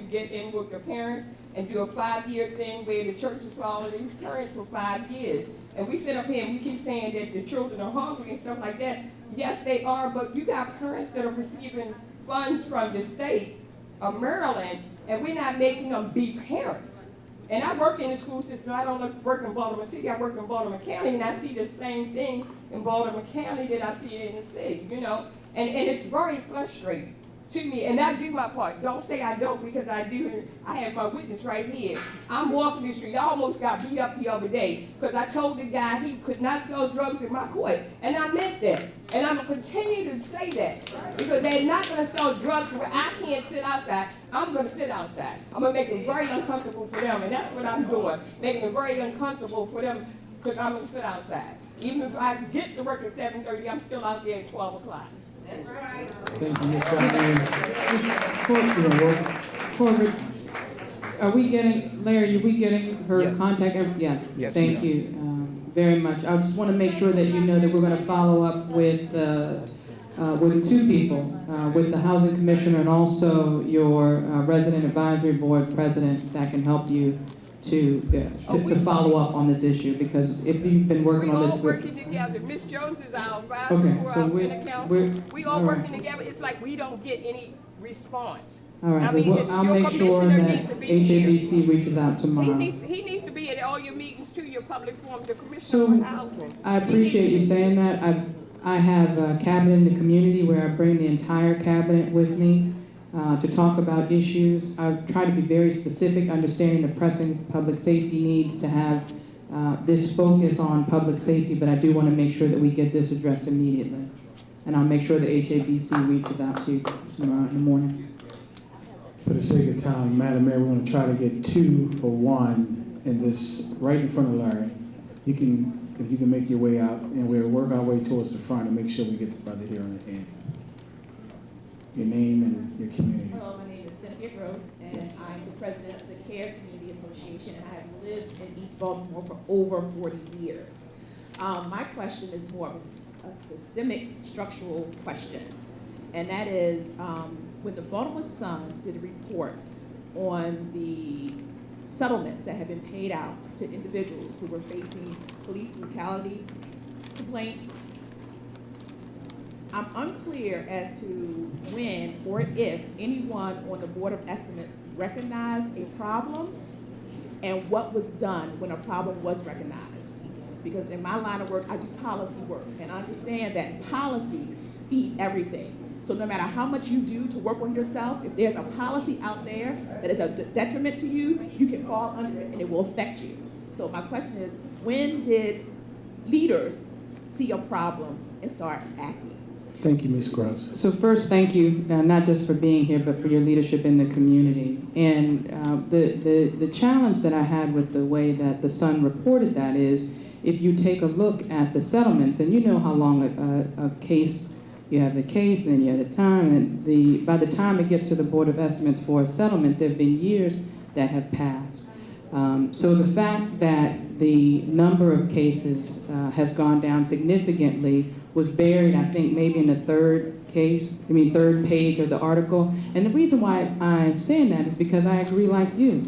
get in with the parents and do a 5-year thing where the churches follow these parents for 5 years. And we sit up here and we keep saying that the children are hungry and stuff like that. Yes, they are, but you got parents that are receiving funds from the state of Maryland, and we're not making them be parents. And I work in the school system. I don't work in Baltimore City. I work in Baltimore County, and I see the same thing in Baltimore County that I see in the city, And it's very frustrating to me, and I do my part. Don't say I don't, because I do. I have my witness right here. I'm walking the street. I almost got beat up the other day because I told the guy he could not sell drugs in my court, and I meant that. And I'm going to continue to say that because they're not going to sell drugs where I can't sit outside. I'm going to sit outside. I'm going to make it very uncomfortable for them, and that's what I'm doing, making it very uncomfortable for them because I'm going to sit outside. Even if I get to work at 7:30, I'm still out there at 12 o'clock. That's right. Thank you, Ms. Diane. Corbett, Larry, are we getting her contact? Yeah. Yes, Thank you very much. I just want to make sure that you know that we're going to follow up with 2 people, with the Housing Commissioner and also your Resident Advisory Board President that can help you to follow up on this issue, because if you've been working on this. We all working together. Miss Jones is our advisor for so our council. We all right. working together. It's like we don't get any response. All right, I mean, I'll your make sure commissioner that needs to be here. HABC reaches out tomorrow. He needs to be at all your meetings too, your public forums, the commissioner So for housing. I appreciate you saying that. I have a cabinet in the community where I bring the entire cabinet with me, to talk about issues. I've tried to be very specific, understanding the pressing public safety needs to have this focus on public safety, but I do want to make sure that we get this addressed immediately. And I'll make sure the HABC reaches out to you tomorrow in the morning. For the sake of time, Madam Mayor, we're going to try to get 2 for 1 in this, right in front of Larry. You can, if you can make your way out, and we'll work our way towards the front and make sure we get the brother here on the end. Your name and your community. Hello, my name is Cynthia Gross, and I'm the president of the CARE Community Association, and I have lived in East Baltimore for over 40 years. My question is more of a systemic structural question, and that is when the Baltimore Sun did a report on the settlements that have been paid out to individuals who were facing police brutality complaints, I'm unclear as to when or if anyone on the Board of Estimates recognized a problem and what was done when a problem was recognized. Because in my line of work, I do policy work, and I understand that policies feed everything. So no matter how much you do to work on yourself, if there's a policy out there that is a detriment to you, you can fall under it and it will affect you. So my question is, when did leaders see a problem and start acting? Thank you, Ms. Gross. So first, thank you, not just for being here, but for your leadership in the community. And the challenge that I had with the way that the Sun reported that is, if you take a look at the settlements, and you know how long a case, you have the case, and then you have the time, and by the time it gets to the Board of Estimates for a settlement, there have been years that have passed. So the fact that the number of cases has gone down significantly was buried, I think, maybe in the third page of the article. And the reason why I'm saying that is because I agree like you.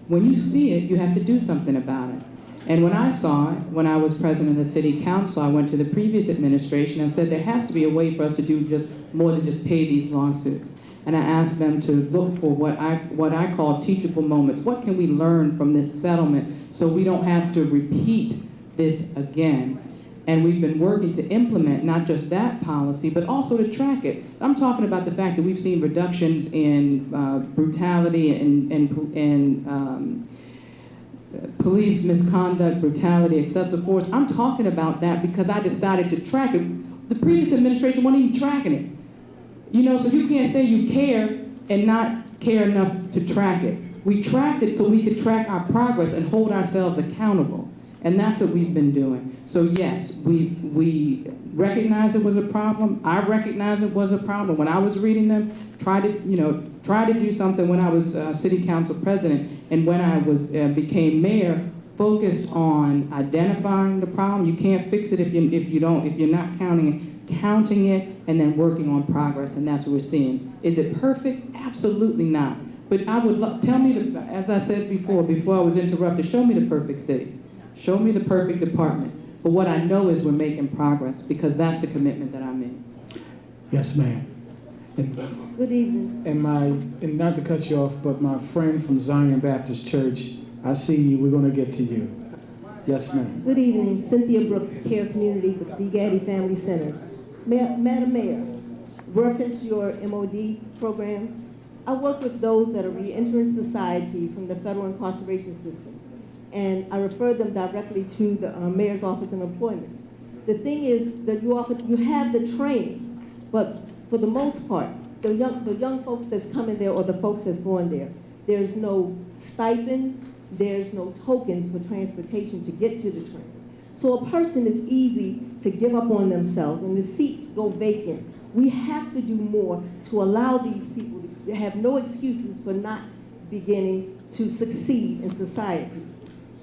When you see it, you have to do something about it. And when I saw it, when I was president of the city council, I went to the previous administration and said there has to be a way for us to do just more than just pay these lawsuits. And I asked them to look for what I call teachable moments. What can we learn from this settlement so we don't have to repeat this again? And we've been working to implement not just that policy, but also to track it. I'm talking about the fact that we've seen reductions in brutality and police misconduct, brutality, excessive force. I'm talking about that because I decided to track it. The previous administration wasn't even tracking it. You know, so you can't say you care and not care enough to track it. We tracked it so we could track our progress and hold ourselves accountable. And that's what we've been doing. So yes, we recognize it was a problem. I recognize it was a problem. When I was reading them, try to do something when I was city council president, and when I was became mayor, focused on identifying the problem. You can't fix it if you're not counting it, and then working on progress, and that's what we're seeing. Is it perfect? Absolutely not. But I would tell me, as I said before I was interrupted, show me the perfect city. Show me the perfect department. But what I know is we're making progress because that's the commitment that I made. Yes, ma'am. Good evening. And not to cut you off, but my friend from Zion Baptist Church, I see you. We're going to get to you. Yes, ma'am. Good evening. Cynthia Brooks, Care Community with the Gaddy Family Center. Madam Mayor, reference your MOD program. I work with those that are re-entering society from the federal incarceration system, and I refer them directly to the Mayor's Office of Employment. The thing is that you have the training, but for the most part, the young folks that's coming there or the folks that's going there, there's no stipends, there's no tokens for transportation to get to the training. So a person is easy to give up on themselves and the seats go vacant. We have to do more to allow these people to have no excuses for not beginning to succeed in society.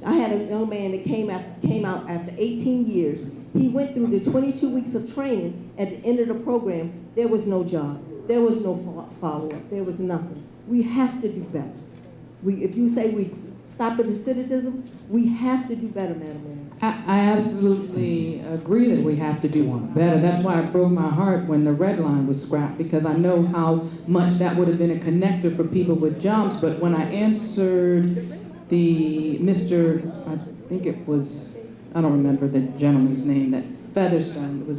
I had a young man that came out after 18 years. He went through the 22 weeks of training. At the end of the program, there was no job. There was no follow-up. There was nothing. We have to do better. If you say we stop the recidivism, we have to do better, Madam Mayor. I absolutely agree that we have to do better. That's why it broke my heart when the red line was scrapped, because I know how much that would have been a connector for people with jobs. But when I answered I think it was, I don't remember the gentleman's name, that Featherstone was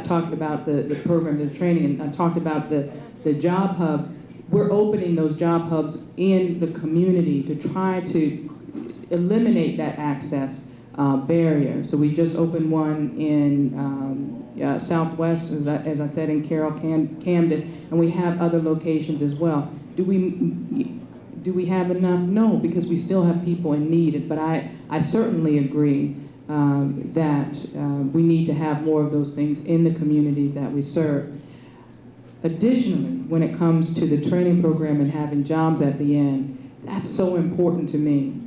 talked about the program, the training, and I talked about the job hub. we're opening those job hubs in the community to try to eliminate that access barrier. So we just opened one in Southwest, as I said, in Carroll, Camden, and we have other locations as well. Do we have enough? No, because we still have people in need. But I certainly agree that we need to have more of those things in the communities that we serve. Additionally, when it comes to the training program and having jobs at the end, that's so important to me.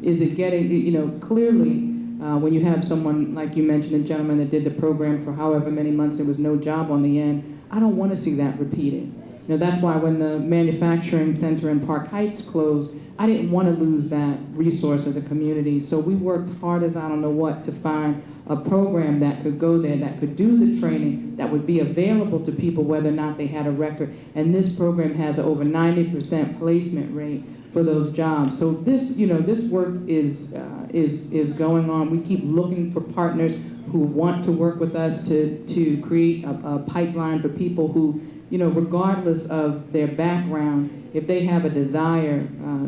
Is it getting, clearly, when you have someone, like you mentioned, a gentleman that did the program for however many months, there was no job on the end, I don't want to see that repeated. That's why when the manufacturing center in Park Heights closed, I didn't want to lose that resource as a community. So we worked hard as I don't know what to find a program that could go there, that could do the training, that would be available to people whether or not they had a record. And this program has an over 90% placement rate for those jobs. So this, this work is going on. We keep looking for partners who want to work with us to create a pipeline for people who, regardless of their background, if they have a desire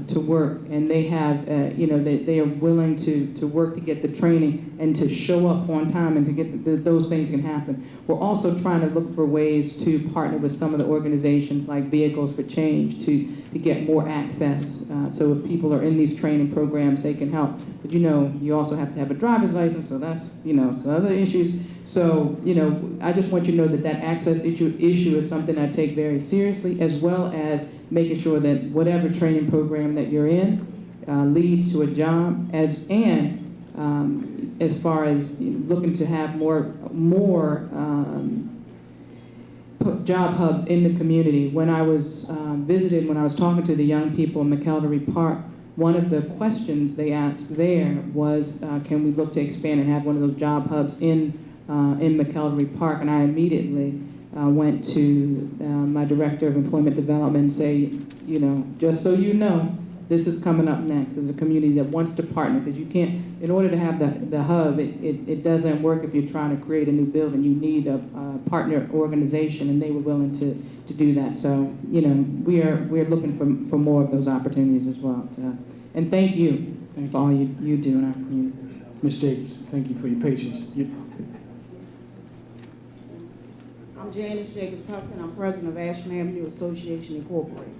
to work and they have, they are willing to work to get the training and to show up on time and to get those things can happen. We're also trying to look for ways to partner with some of the organizations like Vehicles for Change to get more access. So if people are in these training programs, they can help. But you also have to have a driver's license, so that's, so other issues. So, I just want you to know that that access issue is something I take very seriously, as well as making sure that whatever training program that you're in leads to a job, as far as looking to have more job hubs in the community. When I was when I was talking to the young people in McElderry Park, one of the questions they asked there was, can we look to expand and have one of those job hubs in McElderry Park? And I immediately went to my director of employment development and say, just so you know, this is coming up next. There's a community that wants to partner, because you can't, in order to have the hub, it doesn't work if you're trying to create a new building. You need a partner organization, and they were willing to do that. So, we're looking for more of those opportunities as well. And thank you for all you do in our community. Ms. Jacobs, thank you for your patience. I'm Janice Jacobs Huxton. I'm president of Ashland Avenue Association Incorporated.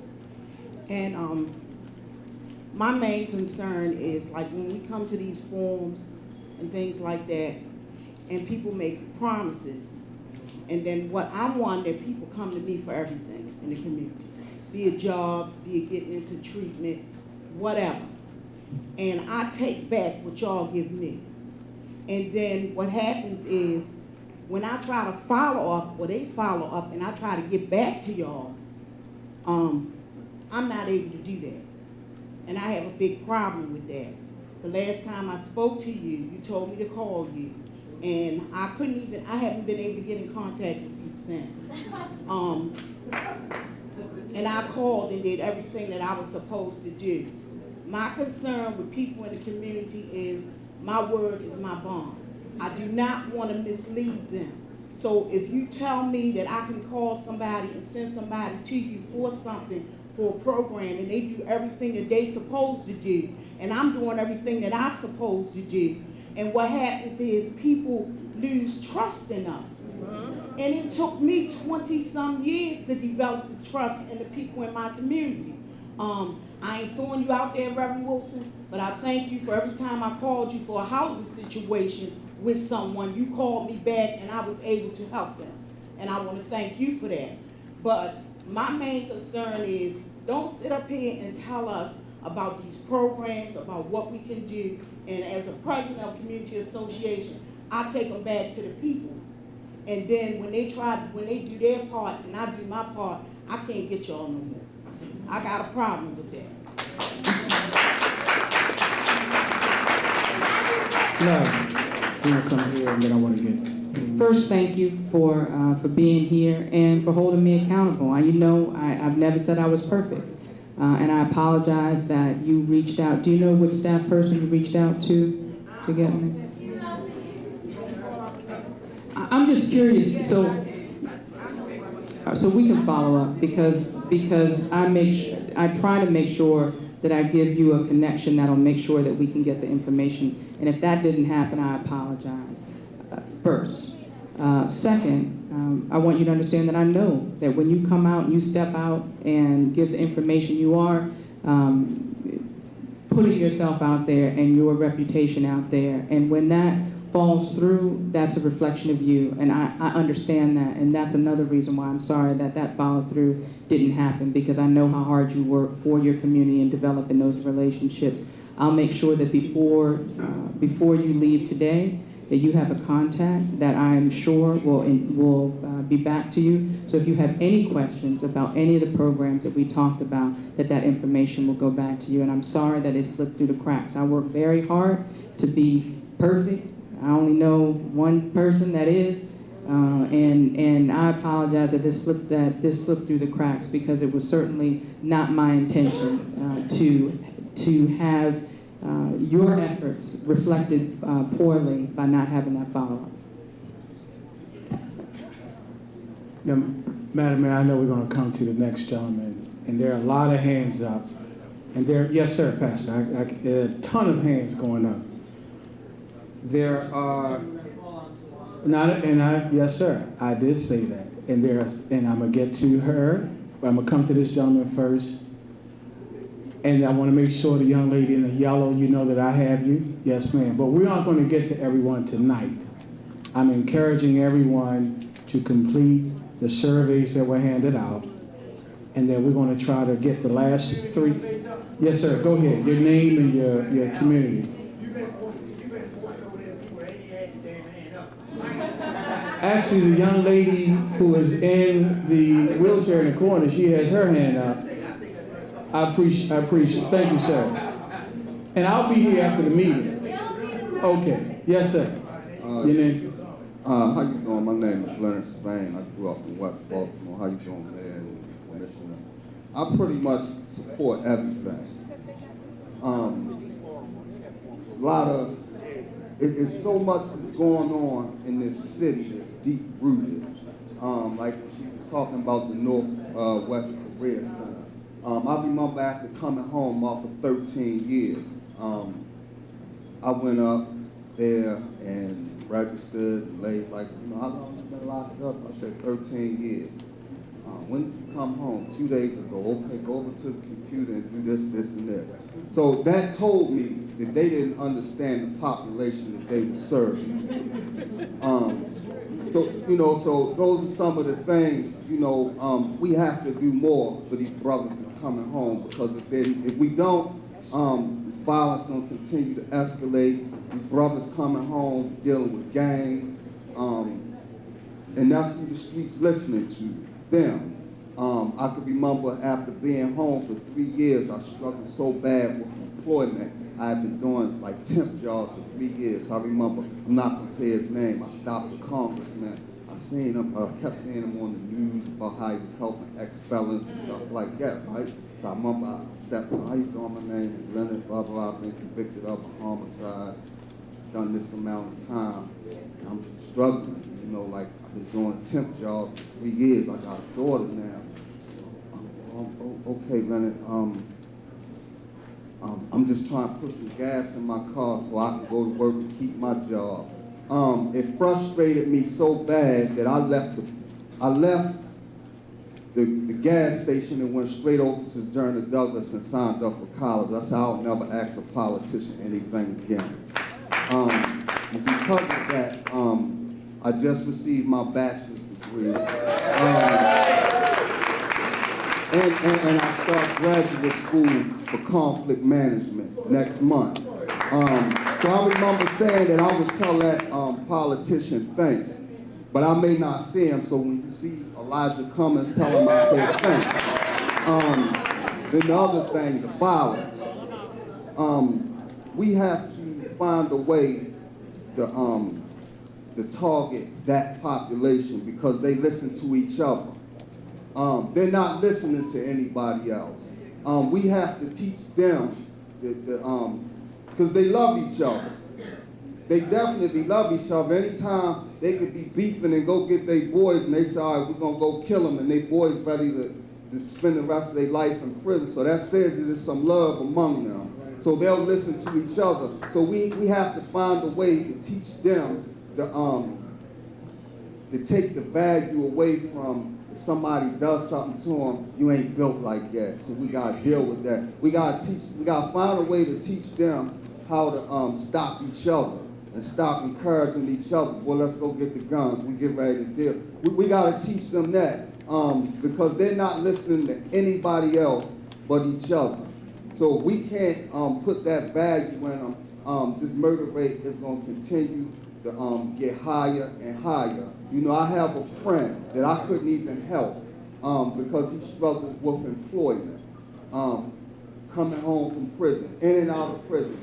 And my main concern is, like, when we come to these forums and things like that, and people make promises, and then what I want, that people come to me for everything in the community, be it jobs, be it getting into treatment, whatever. And I take back what y'all give me. And then what happens is, when I try to follow up, or they follow up, and I try to get back to y'all, I'm not able to do that. And I have a big problem with that. The last time I spoke to you, you told me to call you, and I haven't been able to get in contact with you since. And I called and did everything that I was supposed to do. My concern with people in the community is, my word is my bond. I do not want to mislead them. So if you tell me that I can call somebody and send somebody to you for something, for a program, and they do everything that they supposed to do, and I'm doing everything that I'm supposed to do, and what happens is people lose trust in us. And it took me 20-some years to develop the trust in the people in my community. I ain't throwing you out there, Reverend Wilson, but I thank you for every time I called you for a housing situation with someone, you called me back and I was able to help them. And I want to thank you for that. But my main concern is, don't sit up here and tell us about these programs, about what we can do. And as a president of Community Association, I take them back to the people. And then when they do their part and I do my part, I can't get y'all no more. I got a problem with that. No, we'll come here and then I want to get. First, thank you for being here and for holding me accountable. I've never said I was perfect, and I apologize that you reached out. Do you know which staff person you reached out to get me? I'm just curious. So, so we can follow up because I try to make sure that I give you a connection that'll make sure that we can get the information. And if that didn't happen, I apologize. First. Second, I want you to understand that I know that when you come out and you step out and give the information, you are putting yourself out there and your reputation out there. And when that falls through, that's a reflection of you. And I understand that. And that's another reason why I'm sorry that that follow through didn't happen, because I know how hard you work for your community and developing those relationships. I'll make sure that before you leave today, that you have a contact that I am sure will be back to you. So if you have any questions about any of the programs that we talked about, that information will go back to you. And I'm sorry that it slipped through the cracks. I work very hard to be perfect. I only know one person that is, and I apologize that this slipped through the cracks, because it was certainly not my intention to have your efforts reflected poorly by not having that follow-up. Now, Madam Mayor, I know we're going to come to the next gentleman, and there are a lot of hands up. And yes, sir, Pastor, there are a ton of hands going up. There are, yes, sir, I did say that. And I'm going to get to her, but I'm going to come to this gentleman first. And I want to make sure the young lady in the yellow, you know that I have you. Yes, ma'am. But we're not going to get to everyone tonight. I'm encouraging everyone to complete the surveys that were handed out. And then we're going to try to get the last three. Yes, sir. Go ahead. Your name and your community. Actually, the young lady who is in the wheelchair in the corner, she has her hand up. I appreciate. Thank you, sir. And I'll be here after the meeting. Okay. Yes, sir. Your name? How you doing? My name is Leonard Spain. I grew up in West Baltimore. How you doing, Mayor and Commissioner? I pretty much support everything. A lot of it's so much going on in this city that's deep rooted. Like she was talking about the Northwest Career Center. I remember after coming home after 13 years, I went up there and registered, laid like, how long have you been locked up? I said 13 years. When did you come home? 2 days ago. Okay, go over to the computer and do this, this, and this. So that told me that they didn't understand the population that they were serving. So those are some of the things, we have to do more for these brothers that's coming home, because if we don't, this violence is going to continue to escalate. These brothers coming home dealing with gangs, and that's who the streets listening to, them. I could remember after being home for 3 years, I struggled so bad with employment. I had been doing like temp jobs for 3 years. I remember, I'm not going to say his name, I stopped the congressman. I kept seeing him on the news about how he was helping ex-felons and stuff like that, right? So I remember I stepped on, how you doing? My name is Leonard, blah, blah, I've been convicted of a homicide, done this amount of time. And I'm struggling, like I've been doing temp jobs for 3 years. I got a daughter now. Okay, Leonard, I'm just trying to put some gas in my car so I can go to work and keep my job. It frustrated me so bad that I left the gas station and went straight over to Sojourner Douglas and signed up for college. I said I'll never ask a politician anything again. And because of that, I just received my bachelor's degree. And I start graduate school for conflict management next month. So I remember saying that I would tell that politician thanks, but I may not see him, so when you see Elijah Cummings, tell him I say thanks. Then the other thing, the violence. We have to find a way to target that population because they listen to each other. They're not listening to anybody else. We have to teach them because they love each other. they definitely love each other. Anytime they could be beefing and go get their boys, and they say, all right, we're going to go kill them, and their boys ready to spend the rest of their life in prison. So that says that there's some love among them. So they'll listen to each other. So we have to find a way to teach them to take the value away from if somebody does something to them, you ain't built like that. So we gotta deal with that. We gotta find a way to teach them how to stop each other and stop encouraging each other. Well, let's go get the guns. We get ready to deal. We gotta teach them that because they're not listening to anybody else but each other. So we can't put that value in them. This murder rate is going to continue to get higher and higher. You know, I have a friend that I couldn't even help because he struggled with employment, coming home from prison, in and out of prison.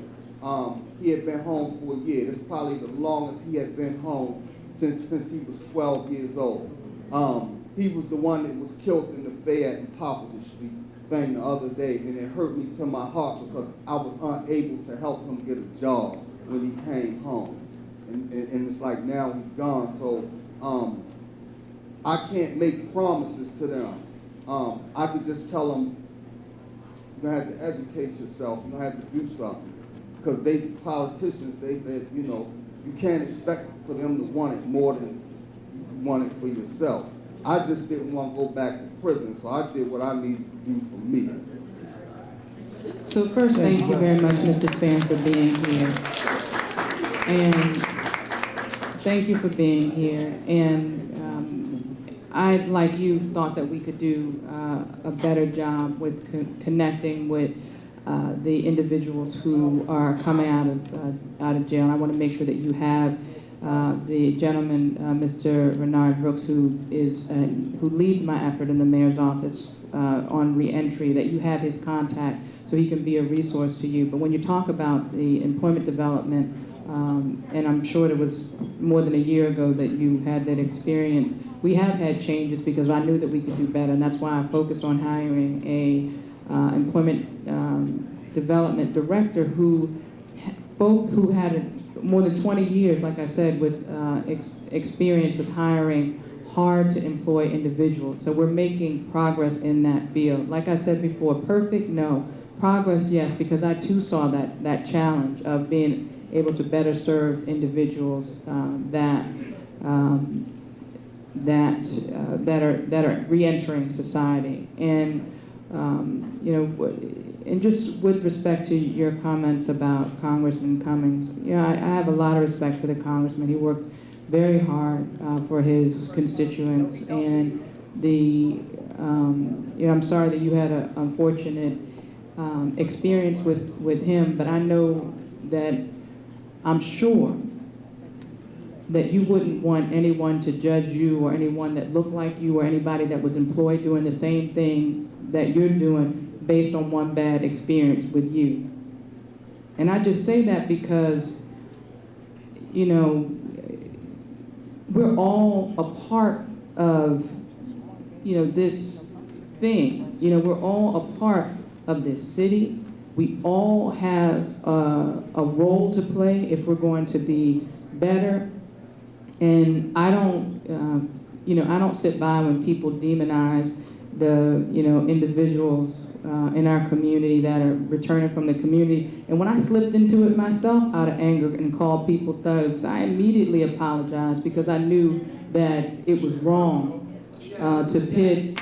He had been home for a year. That's probably the longest he had been home since he was 12 years old. He was the one that was killed in the Fayette and Poplar Street thing the other day, and it hurt me to my heart because I was unable to help him get a job when he came home. And it's like now he's gone, so I can't make promises to them. I could just tell them, you're going to have to educate yourself, you're going to have to do something. Because politicians, you know, you can't expect for them to want it more than you want it for yourself. I just didn't want to go back to prison, so I did what I needed to do for me. So first, thank you very much, Mr. Span, for being here. And thank you for being here. And I, like you, thought that we could do a better job with connecting with the individuals who are coming out of jail. And I want to make sure that you have the gentleman, Mr. Renard Brooks, who leads my effort in the mayor's office on reentry, that you have his contact so he can be a resource to you. But when you talk about the employment development, and I'm sure it was more than a year ago that you had that experience, we have had changes because I knew that we could do better, and that's why I focused on hiring a employment development director who had more than 20 years, like I said, with experience of hiring hard to employ individuals. So we're making progress in that field. Like I said before, perfect, no. Progress, yes, because I too saw that challenge of being able to better serve individuals that are reentering society. And you know, and just with respect to your comments about Congressman Cummings, you know, I have a lot of respect for the congressman. He worked very hard for his constituents, and you know, I'm sorry that you had an unfortunate experience with him, but I know that I'm sure that you wouldn't want anyone to judge you or anyone that looked like you or anybody that was employed doing the same thing that you're doing based on one bad experience with you. And I just say that because, you know, we're all a part of, you know, this thing. You know, we're all a part of this city. We all have a role to play if we're going to be better. And I don't, you know, I don't sit by when people demonize the, you know, individuals in our community that are returning from the community. And when I slipped into it myself out of anger and called people thugs, I immediately apologized because I knew that it was wrong to pit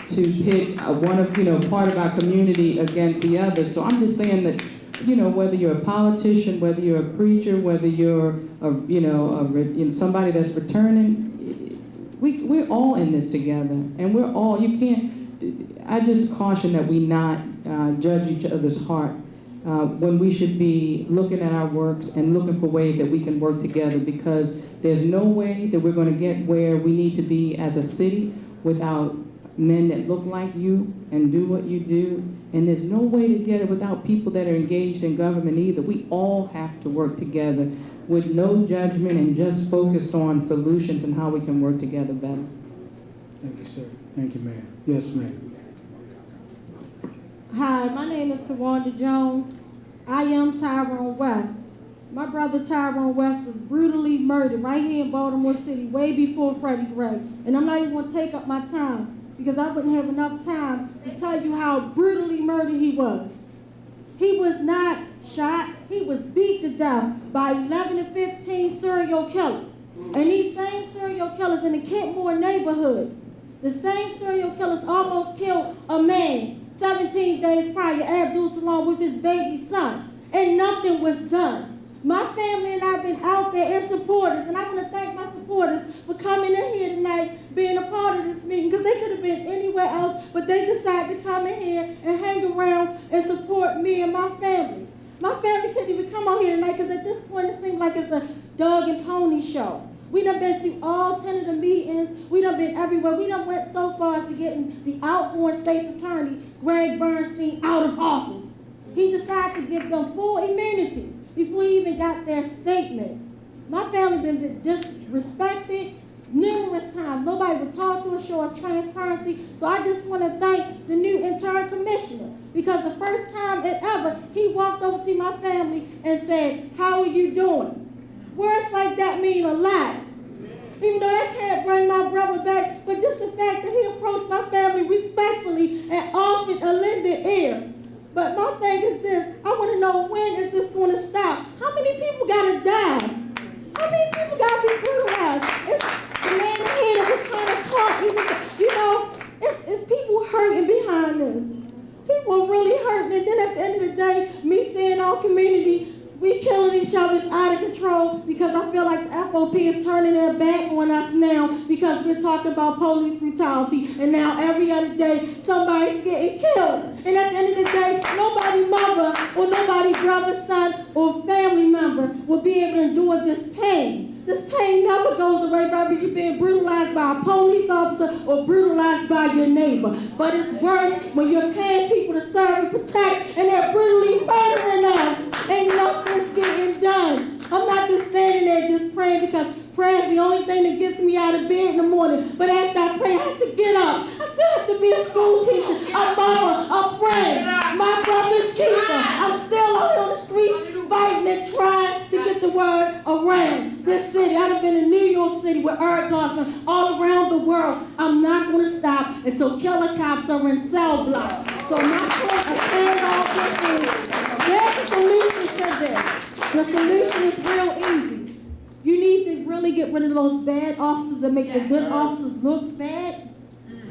one of, you know, part of our community against the other. So I'm just saying that, you know, whether you're a politician, whether you're a preacher, whether you're you know, somebody that's returning, we're all in this together, and we're all, you can't, I just caution that we not judge each other's heart when we should be looking at our works and looking for ways that we can work together, because there's no way that we're going to get where we need to be as a city without men that look like you and do what you do, and there's no way to get it without people that are engaged in government either. We all have to work together with no judgment and just focus on solutions and how we can work together better. Thank you, sir. Thank you, ma'am. Yes, ma'am. Hi, my name is Tawanda Jones. I am Tyrone West. My brother Tyrone West was brutally murdered right here in Baltimore City, way before Freddie Gray. And I'm not even going to take up my time because I wouldn't have enough time to tell you how brutally murdered he was. He was not shot. He was beat to death by 11 to 15 serial killers. And these same serial killers in the Kentmore neighborhood, the same serial killers almost killed a man 17 days prior, Abdul Salam, with his baby son. And nothing was done. My family and I have been out there and supporters, and I want to thank my supporters for coming in here tonight, being a part of this meeting, because they could have been anywhere else, but they decided to come in here and hang around and support me and my family. My family couldn't even come out here tonight because at this point it seems like it's a dog and pony show. We done been to all 10 of the meetings. We done been everywhere. We done went so far as to getting the outgoing state's attorney, Greg Bernstein, out of office. He decided to give them full immunity before he even got their statements. My family been disrespected numerous times. Nobody would talk to us, show us transparency. So I just want to thank the new interim commissioner because the first time ever, he walked over to my family and said, "How are you doing?" Words like that mean a lot. Even though I can't bring my brother back, but just the fact that he approached my family respectfully and offered a lending ear. But my thing is this, I want to know when is this going to stop? How many people got to die? How many people got to be brutalized? It's the man here that was trying to talk, it's people hurting behind this. People are really hurting, and then at the end of the day, me seeing our community, we killing each other is out of control because I feel like the FOP is turning their back on us now because we're talking about police brutality, and now every other day somebody's getting killed. And at the end of the day, nobody mother or nobody brother, son, or family member will be able to endure this pain. This pain never goes away, whether you're being brutalized by a police officer or brutalized by your neighbor. But it's worse when you're paying people to serve and protect and they're brutally murdering us and nothing's getting done. I'm not just standing there just praying because prayer is the only thing that gets me out of bed in the morning. But after I pray, I have to get up. I still have to be a school teacher, a mama, a friend, my brother's keeper. I'm still out on the street fighting and trying to get the word around this city. I've been in New York City with Eric Dawson, all around the world. I'm not going to stop until killer cops are in cell blocks. So my point of saying all this is, there's a solution to this. The solution is real easy. You need to really get rid of those bad officers that make the good officers look bad.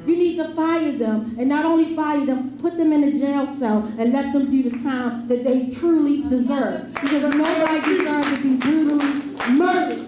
You need to fire them, and not only fire them, put them in a jail cell and let them do the time that they truly deserve. Because nobody deserves to be brutally murdered.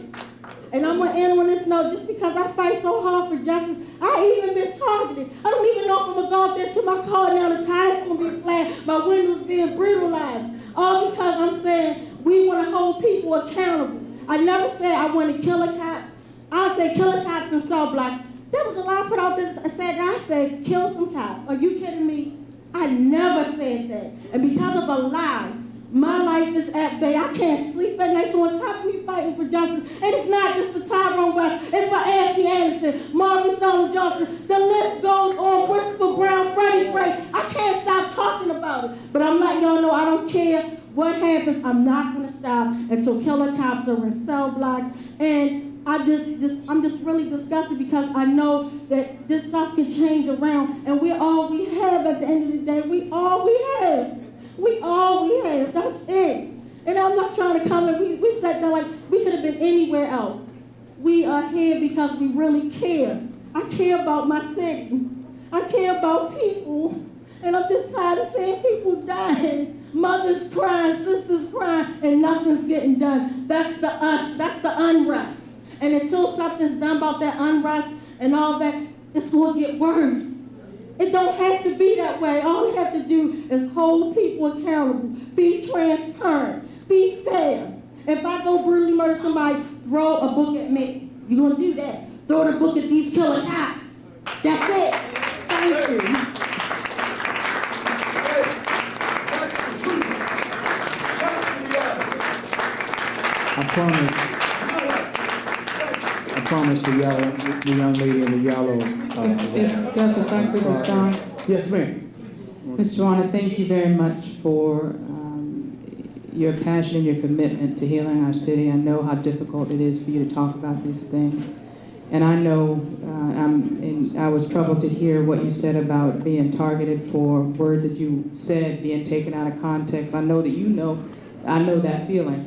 And I'm going to end on this note, just because I fight so hard for justice, I even been targeted. I don't even know if I'm going to go up there to my car now, the tires going to be flat, my windows being brutalized. All because I'm saying we want to hold people accountable. I never said I want to kill a cop. I say kill a cop in cell blocks. There was a lie put out there that said I said kill some cops. Are you kidding me? I never said that. And because of a lie, my life is at bay. I can't sleep at night. So on top of me fighting for justice, and it's not just for Tyrone West, it's for Anthony Anderson, Marvin Stone Johnson. The list goes on. Christopher Brown, Freddie Gray. I can't stop talking about it. But I'm letting y'all know I don't care what happens. I'm not going to stop until killer cops are in cell blocks. And I'm just really disgusted because I know that this stuff can change around, and we're all we have at the end of the day. We all we have. We all we have. That's it. And I'm not trying to come and we sat there like we could have been anywhere else. We are here because we really care. I care about my city. I care about people. And I'm just tired of seeing people dying. Mothers crying, sisters crying, and nothing's getting done. That's the us. That's the unrest. And until something's done about that unrest and all that, it's going to get worse. It don't have to be that way. All we have to do is hold people accountable, be transparent, be fair. If I go brutally murder somebody, throw a book at me. You're going to do that. Throw the book at these killer cops. That's it. Thank you. I promise the young lady in the yellow. Yes, if I could respond. Yes, ma'am. Mr. Warner, thank you very much for your passion and your commitment to healing our city. I know how difficult it is for you to talk about these things. And I know, I was troubled to hear what you said about being targeted for words that you said being taken out of context. I know that I know that feeling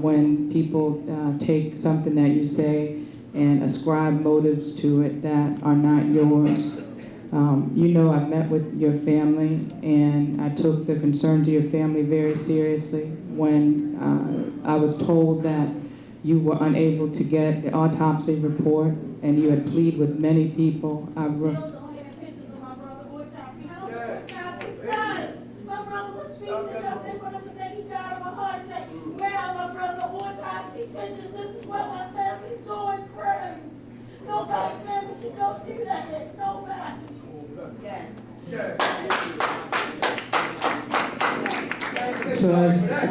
when people take something that you say and ascribe motives to it that are not yours. You know, I met with your family, and I took the concern to your family very seriously when I was told that you were unable to get the autopsy report, and you had pleaded with many people.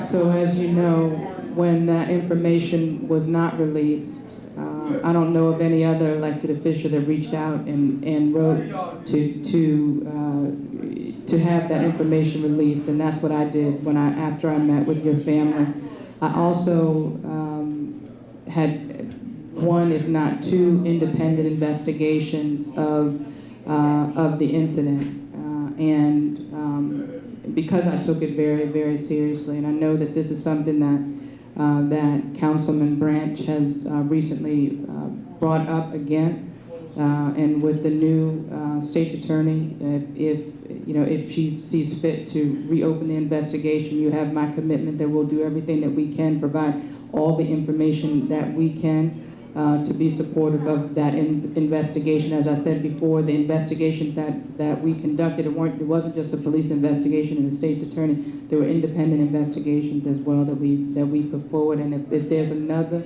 So as you know, when that information was not released, I don't know of any other elected official that reached out and wrote to have that information released, and that's what I did after I met with your family. I also had one, if not two, independent investigations of the incident, because I took it very, very seriously, and I know that this is something that Councilman Branch has recently brought up again, and with the new state attorney, if she sees fit to reopen the investigation, you have my commitment that we'll do everything that we can, provide all the information that we can to be supportive of that investigation. As I said before, the investigation that we conducted, it wasn't just a police investigation and the state's attorney. There were independent investigations as well that we put forward. And if there's another.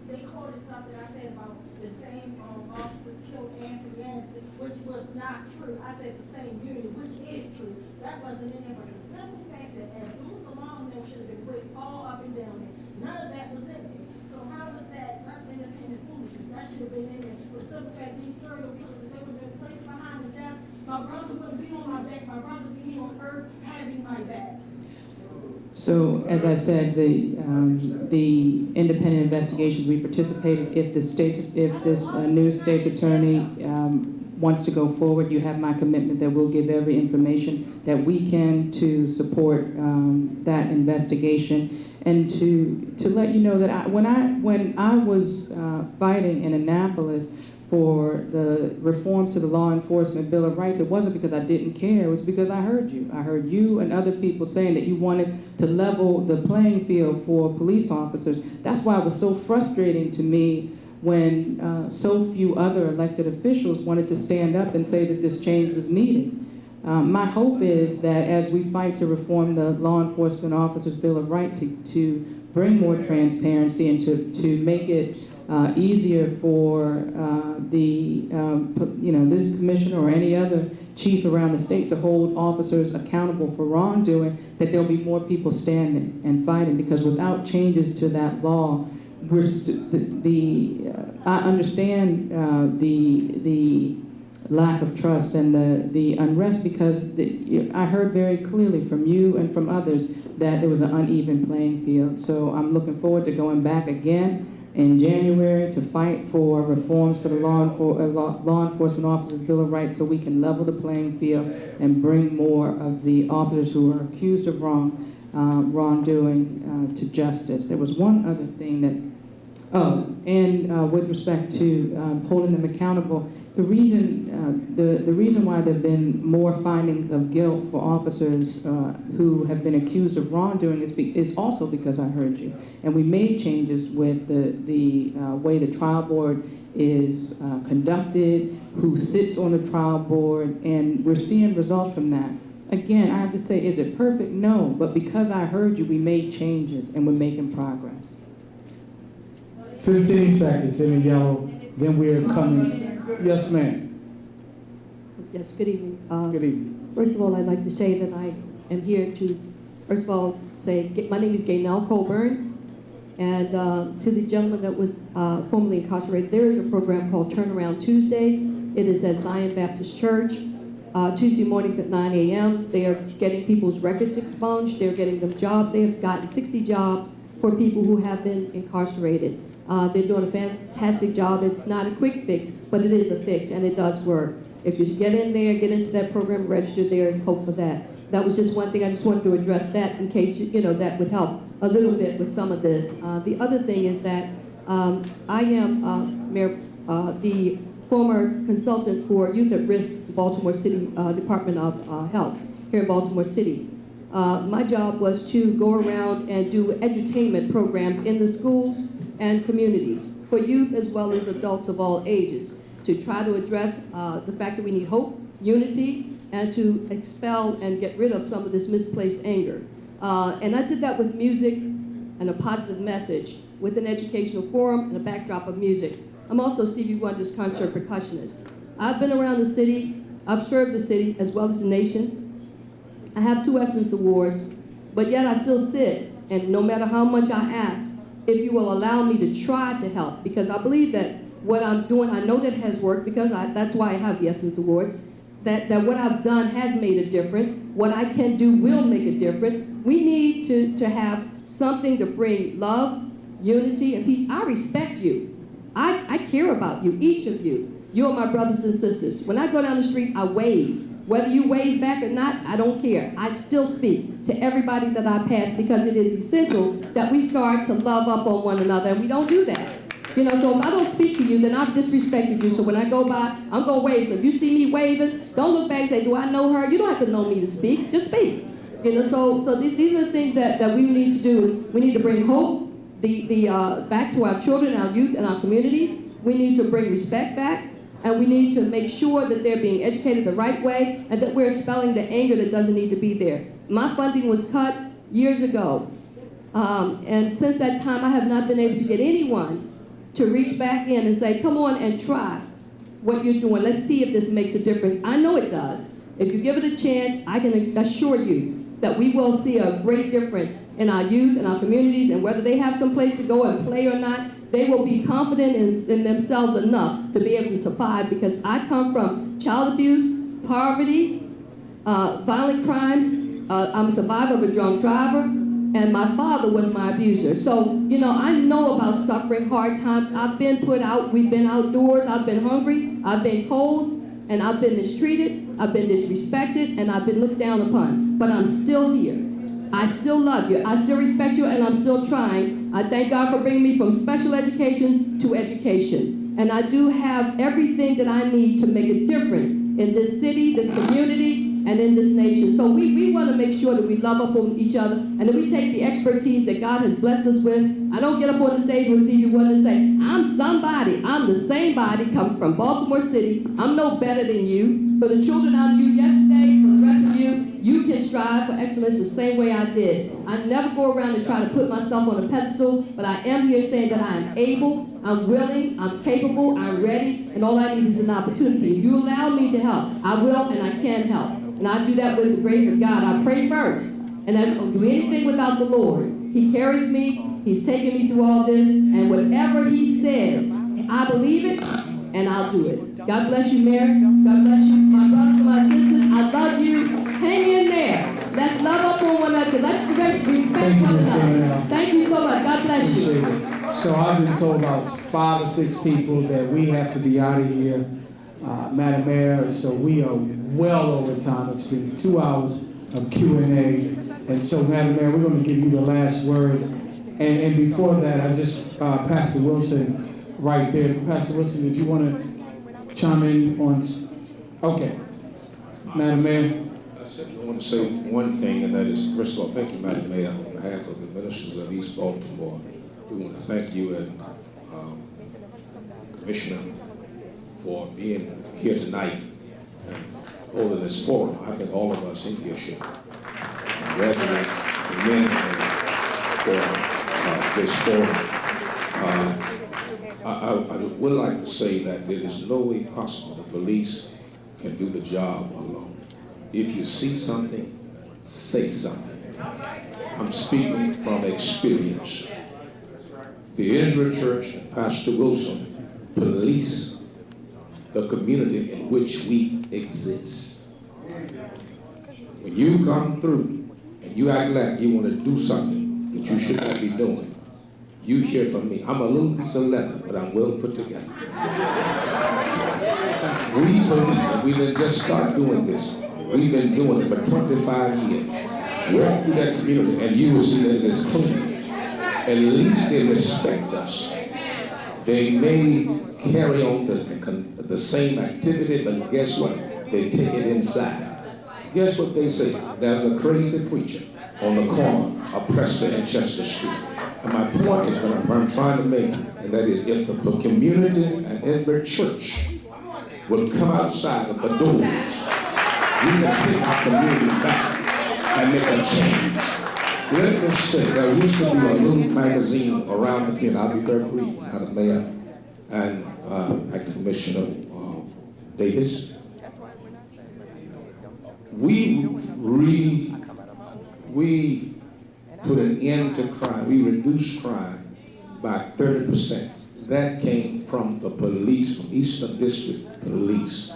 They quoted something I said about the same officers killed Anthony Anderson, which was not true. I said the same unit, which is true. That wasn't in there, but the simple fact that Abdul Salam them should have been with all up and down there. None of that was in there. So how was that? That's independent foolishness. That should have been in there. But the simple fact these serial killers, if they would have been placed behind the desk, my brother wouldn't be on my back. My brother would be on earth having my back. So, as I said, the independent investigations we participated. If this new state's attorney wants to go forward, you have my commitment that we'll give every information that we can to support that investigation, and to let you know that when I was fighting in Annapolis for the reforms to the Law Enforcement Bill of Rights, it wasn't because I didn't care, it was because I heard you. I heard you and other people saying that you wanted to level the playing field for police officers. That's why it was so frustrating to me when so few other elected officials wanted to stand up and say that this change was needed. My hope is that as we fight to reform the Law Enforcement Officers Bill of Rights to bring more transparency and to make it easier for this commissioner or any other chief around the state to hold officers accountable for wrongdoing, that there'll be more people standing and fighting, because without changes to that law, I understand the lack of trust and the unrest, because I heard very clearly from you and from others that there was an uneven playing field. So I'm looking forward to going back again in January to fight for reforms for the Law Enforcement Officers Bill of Rights, so we can level the playing field and bring more of the officers who are accused of wrongdoing to justice. There was one other thing with respect to holding them accountable, the reason why there have been more findings of guilt for officers who have been accused of wrongdoing is also because I heard you. And we made changes with the way the trial board is conducted, who sits on the trial board, and we're seeing results from that. Again, I have to say, is it perfect? No, but because I heard you, we made changes and we're making progress. 15 seconds in the yellow, then we're coming. Yes, ma'am. Yes, good evening. Good evening. First of all, I'd like to say that I am here to, first of all, say my name is Gaynell Colburn, And to the gentleman that was formerly incarcerated, there is a program called Turnaround Tuesday. It is at Zion Baptist Church, Tuesday mornings at 9 a.m. They are getting people's records expunged. They're getting them jobs. They have gotten 60 jobs for people who have been incarcerated. They're doing a fantastic job. It's not a quick fix, but it is a fix, and it does work. If you get in there, get into that program, register, there is hope for that. That was just one thing. I just wanted to address that in case, that would help a little bit with some of this. The other thing is that I am, Mayor, the former consultant for Youth at Risk, the Baltimore City Department of Health here in Baltimore City. My job was to go around and do edutainment programs in the schools and communities for youth as well as adults of all ages to try to address the fact that we need hope, unity, and to expel and get rid of some of this misplaced anger. And I did that with music and a positive message with an educational forum and a backdrop of music. I'm also Stevie Wonder's concert percussionist. I've been around the city, I've served the city as well as the nation. I have 2 Essence Awards, but yet I still sit, and no matter how much I ask, if you will allow me to try to help, because I believe that what I'm doing, I know that has worked, because that's why I have the Essence Awards, that what I've done has made a difference. What I can do will make a difference. We need to have something to bring love, unity, and peace. I respect you. I care about you, each of you. You're my brothers and sisters. When I go down the street, I wave. Whether you wave back or not, I don't care. I still speak to everybody that I pass because it is essential that we start to love up on one another, and we don't do that. So if I don't speak to you, then I've disrespected you. So when I go by, I'm going to wave. So if you see me waving, don't look back and say, do I know her? You don't have to know me to speak. Just speak. So these are the things that we need to do. Is we need to bring hope back to our children, our youth, and our communities. We need to bring respect back. And we need to make sure that they're being educated the right way and that we're expelling the anger that doesn't need to be there. My funding was cut years ago. And since that time, I have not been able to get anyone to reach back in and say, come on and try what you're doing. Let's see if this makes a difference. I know it does. If you give it a chance, I can assure you that we will see a great difference in our youth and our communities, and whether they have some place to go and play or not, they will be confident in themselves enough to be able to survive, because I come from child abuse, poverty, violent crimes. I'm a survivor of a drunk driver, and my father was my abuser. So, I know about suffering, hard times. I've been put out, we've been outdoors, I've been hungry, I've been cold, and I've been mistreated, I've been disrespected, and I've been looked down upon. But I'm still here. I still love you, I still respect you, and I'm still trying. I thank God for bringing me from special education to education. And I do have everything that I need to make a difference in this city, this community, and in this nation. So we want to make sure that we love up on each other, and that we take the expertise that God has blessed us with. I don't get up on the stage with Stevie Wonder and say, I'm somebody. I'm the same body, come from Baltimore City. I'm no better than you. For the children I'm you yesterday, for the rest of you, you can strive for excellence the same way I did. I never go around and try to put myself on a pedestal, but I am here saying that I am able, I'm willing, I'm capable, I'm ready, and all I need is an opportunity. If you allow me to help, I will and I can help. And I do that with the grace of God. I pray first, and I don't do anything without the Lord. He carries me, He's taken me through all this, and whatever He says, I believe it, and I'll do it. God bless you, Mayor. God bless you, my brothers and my sisters. I love you. Hang in there. Let's love up on one another. Let's respect one another. Thank you so much. God bless you. So I've been told about 5 or 6 people that we have to be out of here, Madam Mayor. So we are well over time. It's been 2 hours of Q&A. And so, Madam Mayor, we're going to give you the last words. And before that, I just, Pastor Wilson, right there. Pastor Wilson, did you want to chime in on? Okay. Madam Mayor. I simply want to say one thing, and that is, first of all, thank you, Madam Mayor, on behalf of the ministers of East Baltimore. We want to thank you and Commissioner for being here tonight and holding this forum. I think all of us in here should congratulate the men for this forum. I would like to say that there is no way possible the police can do the job alone. If you see something, say something. I'm speaking from experience. the Israel Church and Pastor Wilson police the community in which we exist. When you come through and you act like you want to do something that you should not be doing, you hear from me. I'm a little piece of leather, but I'm well put together. We police, and we didn't just start doing this. We've been doing it for 25 years. Walk through that community and you will see that it is clean. At least they respect us. They may carry on the same activity, but guess what? They take it inside. Guess what they say? There's a crazy preacher on the corner of Preston and Chester Street. And my point is what I'm trying to make, and that is if the community and every church will come outside of the doors, we can take our community back and make a change. Let me say, there used to be a little magazine around the community. I'll be very brief, Madam Mayor and Commissioner Davis. We put an end to crime. We reduced crime by 30%. That came from the police, from Eastern District Police.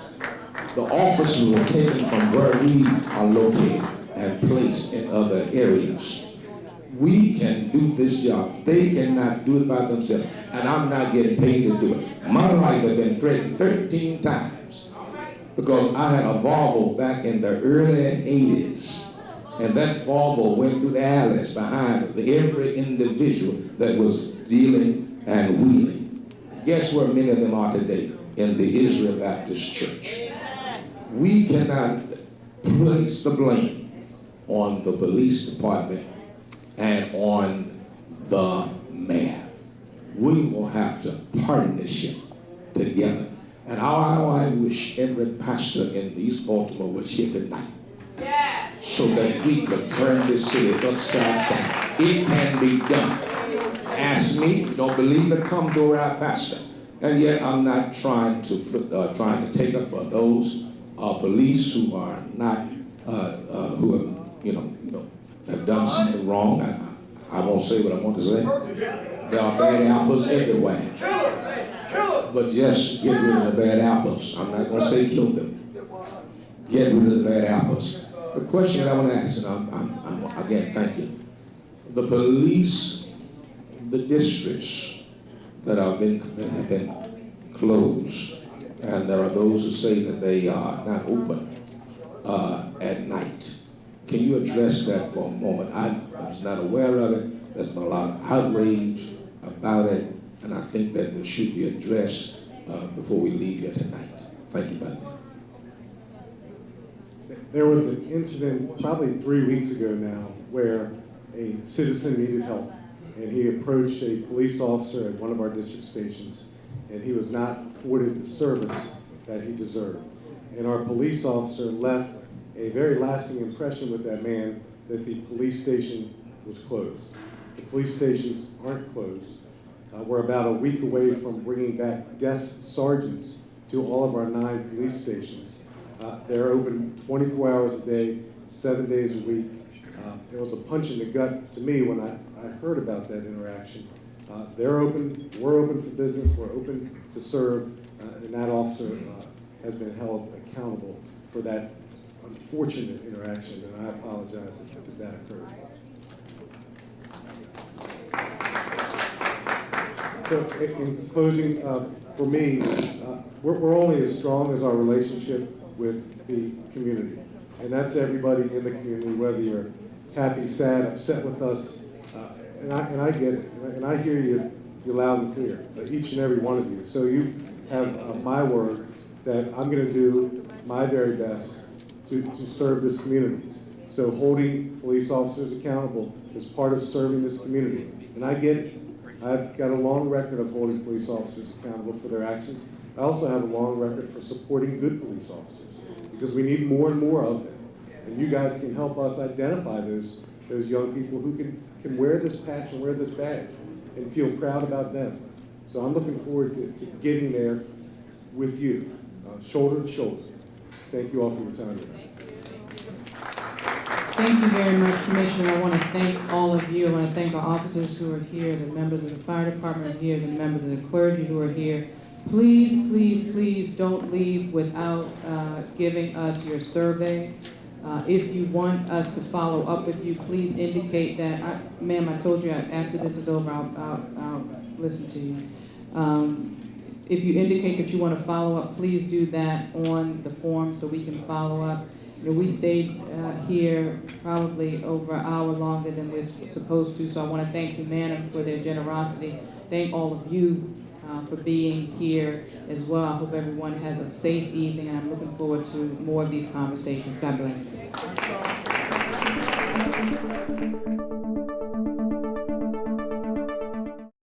The officers were taken from where we are located and placed in other areas. We can do this job. They cannot do it by themselves. And I'm not getting paid to do it. My life has been threatened 13 times because I had a Volvo back in the early 80s. And that Volvo went through the alleys behind every individual that was dealing and wheeling. Guess where many of them are today? In the Israel Baptist Church. We cannot place the blame on the police department and on the mayor. We will have to partnership together. And how I wish every pastor in East Baltimore was here tonight. So that we could turn this city upside down. It can be done. Ask me, don't believe it, come to where I pastor. And yet I'm not trying to take up for those police who are not, who have done something wrong. I won't say what I want to say. There are bad apples everywhere. But just get rid of the bad apples. I'm not going to say kill them. Get rid of the bad apples. The question that I want to ask, and again, thank you. The police, the districts that have been closed, and there are those who say that they are not open at night. Can you address that for a moment? I was not aware of it. There's been a lot of outrage about it, and I think that it should be addressed before we leave here tonight. Thank you, Madam. There was an incident probably 3 weeks ago now where a citizen needed help, and he approached a police officer at one of our district stations, and he was not afforded the service that he deserved. And our police officer left a very lasting impression with that man that the police station was closed. The police stations aren't closed. We're about a week away from bringing back desk sergeants to all of our 9 police stations. They're open 24 hours a day, 7 days a week. It was a punch in the gut to me when I heard about that interaction. They're open, we're open for business, we're open to serve, and that officer has been held accountable for that unfortunate interaction, and I apologize that occurred. So in closing, for me, we're only as strong as our relationship with the community. And that's everybody in the community, whether you're happy, sad, upset with us. And I get it, and I hear you loud and clear, each and every one of you. So you have my word that I'm going to do my very best to serve this community. So holding police officers accountable is part of serving this community. And I get it. I've got a long record of holding police officers accountable for their actions. I also have a long record for supporting good police officers because we need more and more of them. And you guys can help us identify those young people who can wear this patch and wear this badge and feel proud about them. So I'm looking forward to getting there with you, shoulder to shoulder. Thank you all for your time today. Thank you very much, Commissioner. I want to thank all of you. I want to thank our officers who are here, the members of the fire department here, the members of the clergy who are here. Please, please, please don't leave without giving us your survey. If you want us to follow up with you, please indicate that. Ma'am, I told you after this is over, I'll listen to you. If you indicate that you want to follow up, please do that on the form so we can follow up. You know, we stayed here probably over an hour longer than we're supposed to, so I want to thank Humana for their generosity. Thank all of you for being here as well. I hope everyone has a safe evening, and I'm looking forward to more of these conversations. God bless.